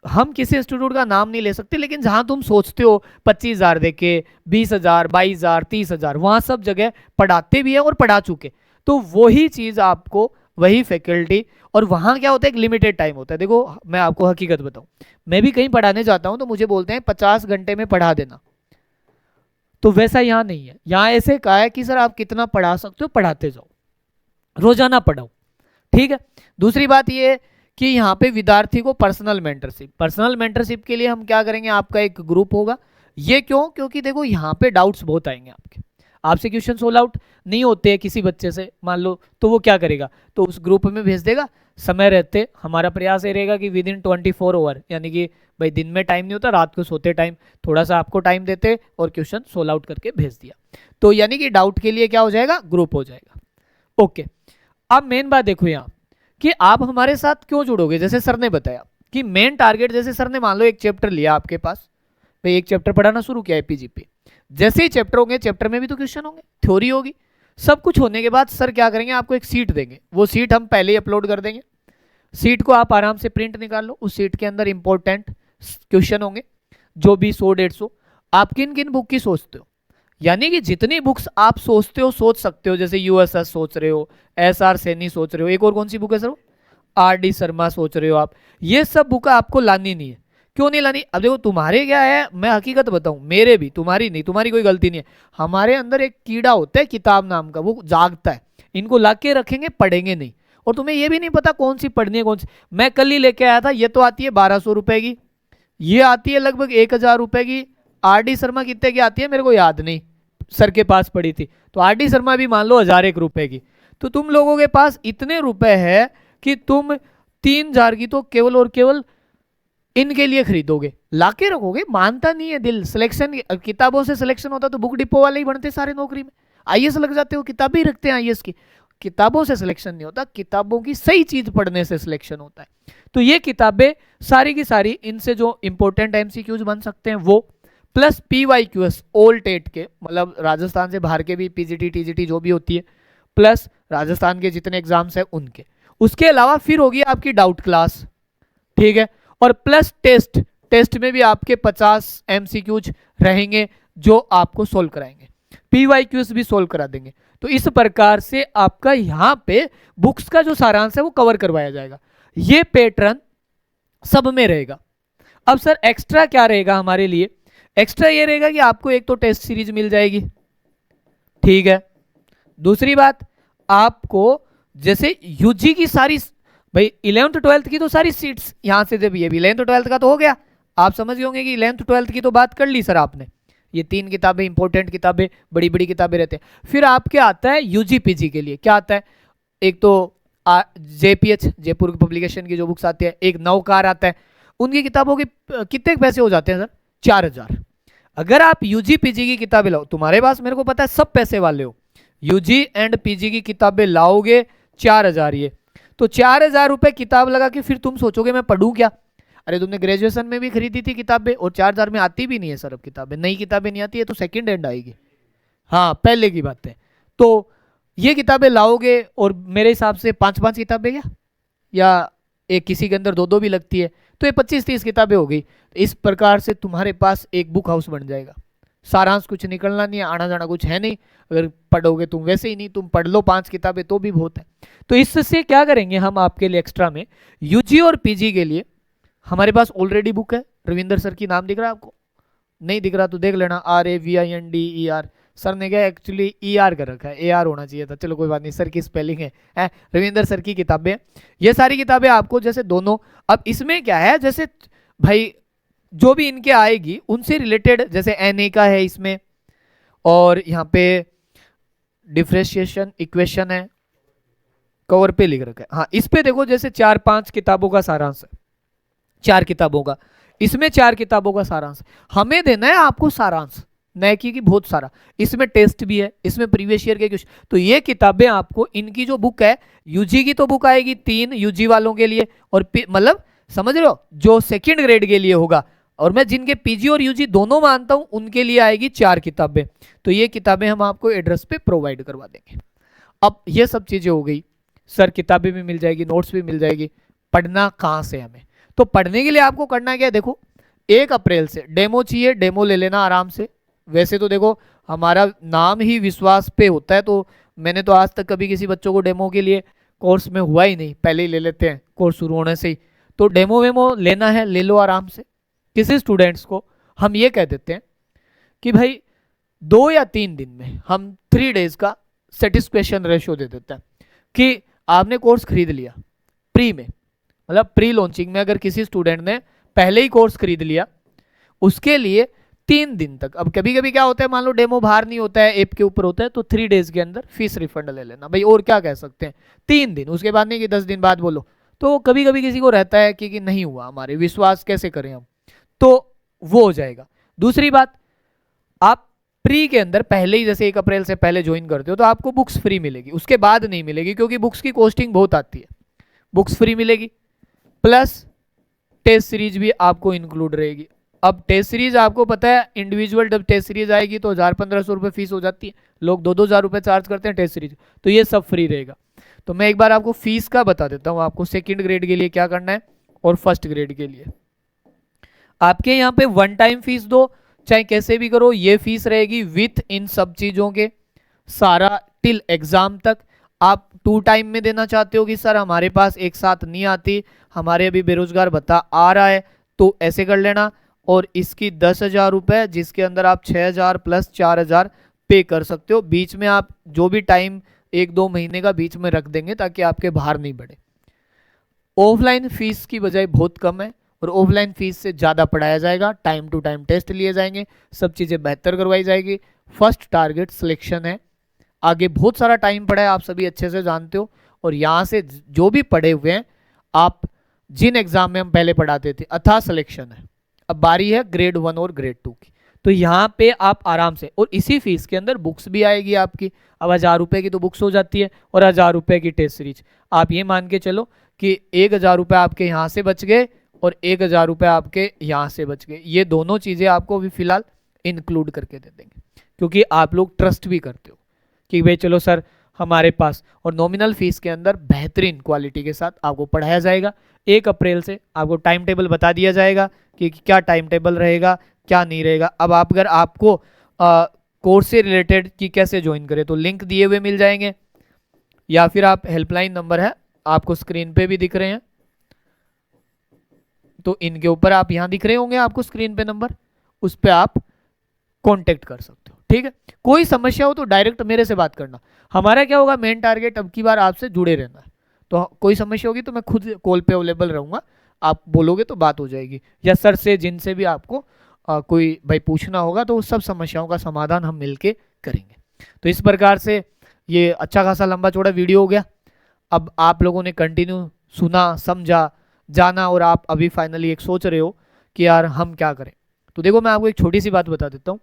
हम किसी इंस्टीट्यूट का नाम नहीं ले सकते, लेकिन जहां तुम सोचते हो 25,000 देके 20,000 22,000 30,000 वहां सब जगह पढ़ाते भी है और पढ़ा चुके, तो वही चीज आपको वही फैकल्टी, और वहां क्या होता है एक लिमिटेड टाइम होता है। देखो मैं आपको हकीकत बताऊं, मैं भी कहीं पढ़ाने जाता हूं तो मुझे बोलते हैं 50 घंटे में पढ़ा देना, तो वैसा यहाँ नहीं है। यहाँ ऐसे कहा है कि सर आप कितना पढ़ा सकते हो पढ़ाते जाओ, रोजाना पढ़ाओ, ठीक है। दूसरी बात ये कि यहाँ पे विद्यार्थी को पर्सनल मेंटरशिप के लिए हम क्या करेंगे, आपका एक ग्रुप होगा। ये क्यों, क्योंकि देखो यहाँ पे डाउट्स बहुत आएंगे आपसे क्वेश्चन सोल्व आउट नहीं होते हैं किसी बच्चे से मान लो, तो वो क्या करेगा, तो उस ग्रुप में भेज देगा। समय रहते हमारा प्रयास ये रहेगा कि विद इन 24 आवर, यानी कि भाई दिन में टाइम नहीं होता, रात को सोते टाइम थोड़ा सा आपको टाइम देते और क्वेश्चन सोल्व आउट करके भेज दिया, तो यानी कि डाउट के लिए क्या हो जाएगा, ग्रुप हो जाएगा। ओके, अब मेन बात देखो यहाँ कि आप हमारे साथ क्यों जुड़ोगे। जैसे सर ने बताया कि मेन टारगेट, जैसे सर ने मान लो एक चैप्टर लिया आपके पास, भाई एक चैप्टर पढ़ाना शुरू किया PGP, जैसे ही चैप्टर होंगे चैप्टर में भी तो क्वेश्चन होंगे, थ्योरी होगी, सब कुछ होने के बाद सर क्या करेंगे, आपको एक सीट देंगे। वो सीट हम पहले ही अपलोड कर देंगे। सीट को आप आराम से प्रिंट निकाल लो, उस सीट के अंदर इंपॉर्टेंट क्वेश्चन होंगे जो भी 100-150। आप किन किन बुक की सोचते हो, यानी कि जितनी बुक्स आप सोचते हो सोच सकते हो। जैसे USS सोच रहे हो, SR सैनी सोच रहे हो, एक और कौन सी बुक है सर, RD शर्मा सोच रहे हो आप, ये सब बुक आपको लानी नहीं है। क्यों नहीं लानी, अब देखो तुम्हारे क्या है, मैं हकीकत बताऊं, मेरे भी, तुम्हारी नहीं, तुम्हारी कोई गलती नहीं है। हमारे अंदर एक कीड़ा होता है किताब नाम का, वो जागता है, इनको ला के रखेंगे, पढ़ेंगे नहीं, और तुम्हें ये भी नहीं पता कौन सी पढ़नी है कौन सी। मैं कल ही लेके आया था, ये तो आती है 1200 रुपए की, ये आती है लगभग 1000 रुपए की। RD शर्मा कितने की आती है मेरे को याद नहीं, सर के पास पड़ी थी, तो RD शर्मा भी मान लो 1001 रुपए की। तो तुम लोगों के पास इतने रुपए है कि तुम 3000 की तो केवल और केवल इनके लिए खरीदोगे, लाके रखोगे। मानता नहीं है दिल। सिलेक्शन किताबों से सिलेक्शन होता तो बुक डिपो वाले ही बनते सारे नौकरी में, IAS लग जाते हो, किताबें ही रखते हैं IAS की। किताबों से सिलेक्शन नहीं होता, किताबों की सही चीज पढ़ने से सिलेक्शन होता है। तो ये किताबें सारी की सारी, इनसे जो इंपॉर्टेंट MCQs बन सकते हैं वो, प्लस PYQs ऑल टेट के, मतलब राजस्थान से बाहर के भी PGT TGT जो भी होती है, प्लस राजस्थान के जितने एग्जाम्स हैं उनके। उसके अलावा फिर होगी आपकी डाउट क्लास, ठीक है, और प्लस टेस्ट में भी आपके 50 MCQs रहेंगे जो आपको सोल्व कराएंगे, PYQs भी सोल्व करा देंगे। तो इस प्रकार से आपका यहाँ पे बुक्स का जो सारांश है वो कवर करवाया जाएगा। ये पैटर्न सब में रहेगा। अब सर एक्स्ट्रा क्या रहेगा हमारे लिए, एक्स्ट्रा ये रहेगा कि आपको एक तो टेस्ट सीरीज मिल जाएगी, ठीक है। दूसरी बात, आपको जैसे UG की सारी, भाई 11th 12th की तो सारी सीट्स यहां से जब, ये भी 11th 12th का तो हो गया, आप समझ गए होंगे कि 11th 12th की तो बात कर ली सर आपने, ये 3 किताबें इंपॉर्टेंट किताबें, बड़ी बड़ी किताबें रहते हैं। फिर आपके आता है यूजी पीजी के लिए क्या आता है, एक तो जेपीएच जयपुर पब्लिकेशन की जो बुक्स आती है, एक नवकार आता है। उनकी किताबों के कितने पैसे हो जाते हैं सर, 4000। अगर आप यूजी पीजी की किताबें लाओ, तुम्हारे पास मेरे को पता है सब पैसे वाले हो, यूजी एंड पीजी की किताबें लाओगे 4000 ये, तो 4000 रुपए किताब लगा के फिर तुम सोचोगे मैं पढ़ूं क्या। अरे तुमने ग्रेजुएशन में भी खरीदी थी किताबें और 4000 में आती भी नहीं है सर, अब किताबें नई किताबें नहीं आती है तो सेकंड हैंड आएगी। हाँ पहले की बात है। तो ये किताबें लाओगे और मेरे हिसाब से 5-5 किताबें या एक किसी के अंदर 2-2 भी लगती है, तो ये 25-30 किताबें हो गई। तो इस प्रकार से तुम्हारे पास एक बुक हाउस बन जाएगा। सारांश कुछ निकलना नहीं है, आना जाना कुछ है नहीं, अगर पढ़ोगे तुम वैसे ही नहीं, तुम पढ़ लो 5 किताबें तो भी बहुत है। तो इससे क्या करेंगे हम आपके लिए एक्स्ट्रा में, यूजी और पीजी के लिए हमारे पास ऑलरेडी बुक है। रविंदर सर की नाम दिख रहा है आपको, नहीं दिख रहा तो देख लेना, RAVINDER। सर ने क्या एक्चुअली ER कर रखा है, AR होना चाहिए था, चलो कोई बात नहीं, सर की स्पेलिंग है। रविंदर सर की किताबें, ये सारी किताबें आपको जैसे दोनों, अब इसमें क्या है जैसे भाई जो भी इनके आएगी उनसे रिलेटेड, जैसे NA का है इसमें, और यहाँ पे डिफरेंशिएशन इक्वेशन है, कवर पे लिख रखा है। हाँ इस पे देखो जैसे 4-5 किताबों का सारांश है, 4 किताबों का, इसमें 4 किताबों का सारांश हमें देना है आपको सारांश, न कि बहुत सारा। इसमें टेस्ट भी है, इसमें प्रीवियस ईयर के क्वेश्चन, तो ये किताबें आपको, इनकी जो बुक है यूजी की तो बुक आएगी 3 यूजी वालों के लिए, और मतलब समझ रहे हो जो सेकंड ग्रेड के लिए होगा, और मैं जिनके पीजी और यूजी दोनों मानता हूं उनके लिए आएगी 4 किताबें। तो ये किताबें हम आपको एड्रेस पे प्रोवाइड करवा देंगे। अब ये सब चीजें हो गई सर, किताबें भी मिल जाएगी, नोट्स भी मिल जाएगी, पढ़ना कहाँ से हमें, तो पढ़ने के लिए आपको करना क्या है, देखो 1 अप्रैल से डेमो चाहिए, डेमो ले लेना आराम से। वैसे तो देखो हमारा नाम ही विश्वास पे होता है, तो मैंने तो आज तक कभी किसी बच्चों को डेमो के लिए कोर्स में हुआ ही नहीं, पहले ही ले लेते हैं कोर्स शुरू होने से ही। तो डेमो वेमो लेना है ले लो आराम से। किसी स्टूडेंट्स को हम ये कह देते हैं कि भाई 2 या 3 दिन में हम 3 डेज का सेटिस्फेक्शन रेशियो दे देते हैं कि आपने कोर्स खरीद लिया प्री में, मतलब प्री लॉन्चिंग में अगर किसी स्टूडेंट ने पहले ही कोर्स खरीद लिया, उसके लिए 3 दिन तक, अब कभी कभी क्या होता है मान लो डेमो बाहर नहीं होता है, ऐप के ऊपर होता है, तो 3 डेज के अंदर फीस रिफंड ले लेना भाई, और क्या कह सकते हैं, 3 दिन, उसके बाद नहीं कि 10 दिन बाद बोलो। तो कभी कभी किसी को रहता है कि नहीं हुआ हमारे, विश्वास कैसे करें हम, तो वो हो जाएगा। दूसरी बात, आप प्री के अंदर पहले ही जैसे 1 अप्रैल से पहले ज्वाइन करते हो तो आपको बुक्स फ्री मिलेगी, उसके बाद नहीं मिलेगी, क्योंकि बुक्स की कॉस्टिंग बहुत आती है। बुक्स फ्री मिलेगी प्लस टेस्ट सीरीज भी आपको इंक्लूड रहेगी। अब टेस्ट सीरीज आपको पता है, इंडिविजुअल जब टेस्ट सीरीज आएगी तो 1000-1500 रुपये फीस हो जाती है, लोग 2-2000 रुपये चार्ज करते हैं टेस्ट सीरीज, तो ये सब फ्री रहेगा। तो मैं एक बार आपको फीस का बता देता हूँ, आपको सेकंड ग्रेड के लिए क्या करना है और फर्स्ट ग्रेड के लिए। आपके यहाँ पे 1 टाइम फीस दो चाहे कैसे भी करो, ये फीस रहेगी विथ इन सब चीजों के सारा टिल एग्जाम तक। आप 2 टाइम में देना चाहते हो कि सर हमारे पास एक साथ नहीं आती, हमारे अभी बेरोजगार भत्ता आ रहा है, तो ऐसे कर लेना, और इसकी 10,000 रुपये जिसके अंदर आप 6,000 प्लस 4,000 पे कर सकते हो। बीच में आप जो भी टाइम 1-2 महीने का बीच में रख देंगे ताकि आपके बाहर नहीं बढ़े। ऑफलाइन फीस की बजाय बहुत कम है और ऑफलाइन फीस से ज़्यादा पढ़ाया जाएगा, टाइम टू टाइम टेस्ट लिए जाएंगे, सब चीज़ें बेहतर करवाई जाएगी। फर्स्ट टारगेट सिलेक्शन है, आगे बहुत सारा टाइम पड़ा है, आप सभी अच्छे से जानते हो, और यहाँ से जो भी पढ़े हुए हैं आप, जिन एग्जाम में हम पहले पढ़ाते थे, अथा सिलेक्शन है। अब बारी है ग्रेड 1 और ग्रेड 2 की, तो यहाँ पे आप आराम से, और इसी फीस के अंदर बुक्स भी आएगी आपकी। अब 1000 रुपये की तो बुक्स हो जाती है और 1000 रुपये की टेस्ट सीरीज। आप ये मान के चलो कि 1000 रुपये आपके यहाँ से बच गए और 1000 रुपये आपके यहाँ से बच गए। ये दोनों चीज़ें आपको अभी फिलहाल इंक्लूड करके दे देंगे, क्योंकि आप लोग ट्रस्ट भी करते हो कि भाई चलो सर हमारे पास, और नॉमिनल फीस के अंदर बेहतरीन क्वालिटी के साथ आपको पढ़ाया जाएगा। 1 अप्रैल से आपको टाइम टेबल बता दिया जाएगा कि क्या टाइम टेबल रहेगा क्या नहीं रहेगा। अब आप अगर आपको कोर्स से रिलेटेड कि कैसे ज्वाइन करें, तो लिंक दिए हुए मिल जाएंगे, या फिर आप हेल्पलाइन नंबर है आपको स्क्रीन पे भी दिख रहे हैं, तो इनके ऊपर आप यहाँ दिख रहे होंगे आपको स्क्रीन पे नंबर, उस पर आप कांटेक्ट कर सकते हो। ठीक है, कोई समस्या हो तो डायरेक्ट मेरे से बात करना। हमारा क्या होगा, मेन टारगेट अब की बार आपसे जुड़े रहना है, तो कोई समस्या होगी तो मैं खुद कॉल पे अवेलेबल रहूंगा, आप बोलोगे तो बात हो जाएगी, या सर से जिनसे भी आपको कोई भाई पूछना होगा तो उस सब समस्याओं का समाधान हम मिलके करेंगे। तो इस प्रकार से ये अच्छा खासा लंबा चौड़ा वीडियो हो गया। अब आप लोगों ने कंटिन्यू सुना, समझा, जाना और आप अभी फाइनली एक सोच रहे हो कि यार हम क्या करें। तो देखो मैं आपको एक छोटी सी बात बता देता हूँ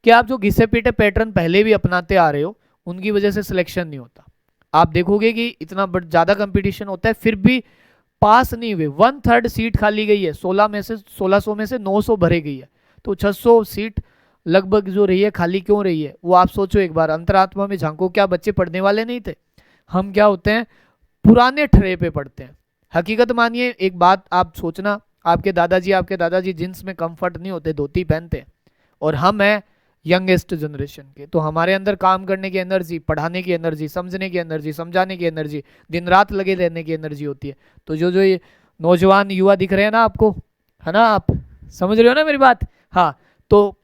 कि आप जो घिसे पीटे पैटर्न पहले भी अपनाते आ रहे हो उनकी वजह से सिलेक्शन नहीं होता। आप देखोगे कि इतना ज़्यादा कंपटीशन होता है फिर भी पास नहीं हुए, 1/3 सीट खाली गई है, 1600 में से 900 भरे गई है। तो 600 सीट लगभग जो रही है खाली क्यों रही है वो आप सोचो एक बार, अंतरात्मा में झांको। क्या बच्चे पढ़ने वाले नहीं थे? हम क्या होते हैं, पुराने ठर्रे पे पढ़ते हैं। हकीकत मानिए एक बात आप सोचना, आपके दादाजी जींस में कंफर्ट नहीं होते, धोती पहनते हैं, और हम हैं यंगेस्ट जनरेशन के। तो हमारे अंदर काम करने की एनर्जी, पढ़ाने की एनर्जी, समझने की एनर्जी, समझाने की एनर्जी, दिन रात लगे रहने की एनर्जी होती है। तो जो ये नौजवान युवा दिख रहे हैं ना आपको, है ना, आप समझ रहे हो ना मेरी बात? हाँ, तो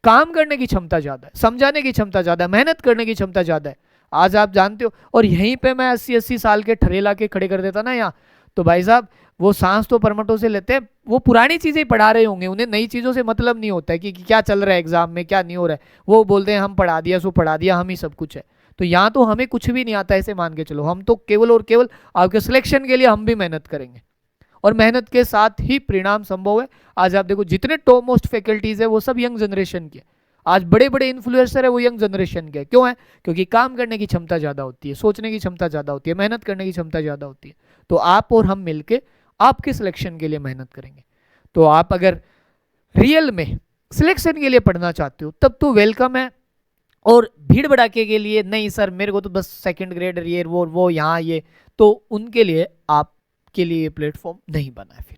काम करने की क्षमता ज़्यादा है, समझाने की क्षमता ज़्यादा है, मेहनत करने की क्षमता ज़्यादा है। आज आप जानते हो, और यहीं पे मैं 80-80 साल के ठरेला के खड़े कर देता ना यहाँ, तो भाई साहब वो सांस तो परमटों से लेते हैं, वो पुरानी चीज़ें पढ़ा रहे होंगे, उन्हें नई चीज़ों से मतलब नहीं होता है कि क्या चल रहा है एग्जाम में, क्या नहीं हो रहा है। वो बोलते हैं हम पढ़ा दिया सो पढ़ा दिया, हम ही सब कुछ है। तो यहाँ तो हमें कुछ भी नहीं आता, ऐसे मान के चलो। हम तो केवल और केवल आपके सिलेक्शन के लिए हम भी मेहनत करेंगे, और मेहनत के साथ ही परिणाम संभव है। आज आप देखो जितने टॉप मोस्ट फैकल्टीज है वो सब यंग जनरेशन के। आज बड़े बड़े इन्फ्लुएंसर है वो यंग जनरेशन के। क्यों है? क्योंकि काम करने की क्षमता ज़्यादा होती है, सोचने की क्षमता ज़्यादा होती है, मेहनत करने की क्षमता ज़्यादा होती है। तो आप और हम मिलके आपके सिलेक्शन के लिए मेहनत करेंगे। तो आप अगर रियल में सिलेक्शन के लिए पढ़ना चाहते हो तब तो वेलकम है। और भीड़ भड़ाके के लिए नहीं सर, मेरे को तो बस सेकंड ग्रेड ये वो यहाँ ये, तो उनके लिए आपके लिए ये प्लेटफॉर्म नहीं बना है।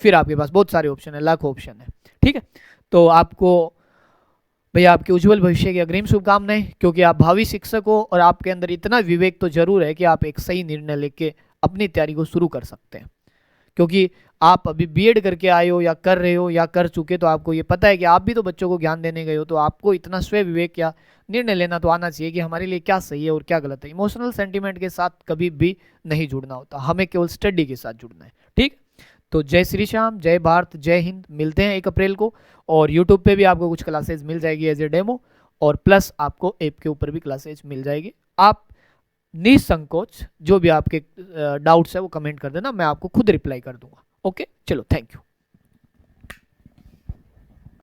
फिर आपके पास बहुत सारे ऑप्शन है, लाखों ऑप्शन है। ठीक है, तो आपको भैया आपके उज्जवल भविष्य की अग्रिम शुभकामनाएं, क्योंकि आप भावी शिक्षक हो और आपके अंदर इतना विवेक तो जरूर है कि आप एक सही निर्णय लेके अपनी तैयारी को शुरू कर सकते हैं। क्योंकि आप अभी बीएड करके आए हो या कर रहे हो या कर चुके, तो आपको ये पता है कि आप भी तो बच्चों को ज्ञान देने गए हो। तो आपको इतना स्वयं विवेक या निर्णय लेना तो आना चाहिए कि हमारे लिए क्या सही है और क्या गलत है। इमोशनल सेंटीमेंट के साथ कभी भी नहीं जुड़ना होता, हमें केवल स्टडी के साथ जुड़ना है। ठीक, तो जय श्री श्याम, जय भारत, जय हिंद। मिलते हैं 1 अप्रैल को, और यूट्यूब पे भी आपको कुछ क्लासेज मिल जाएगी एज ए डेमो, और प्लस आपको ऐप के ऊपर भी क्लासेज मिल जाएगी। आप निसंकोच जो भी आपके डाउट्स है वो कमेंट कर देना, मैं आपको खुद रिप्लाई कर दूंगा। ओके, चलो, थैंक यू।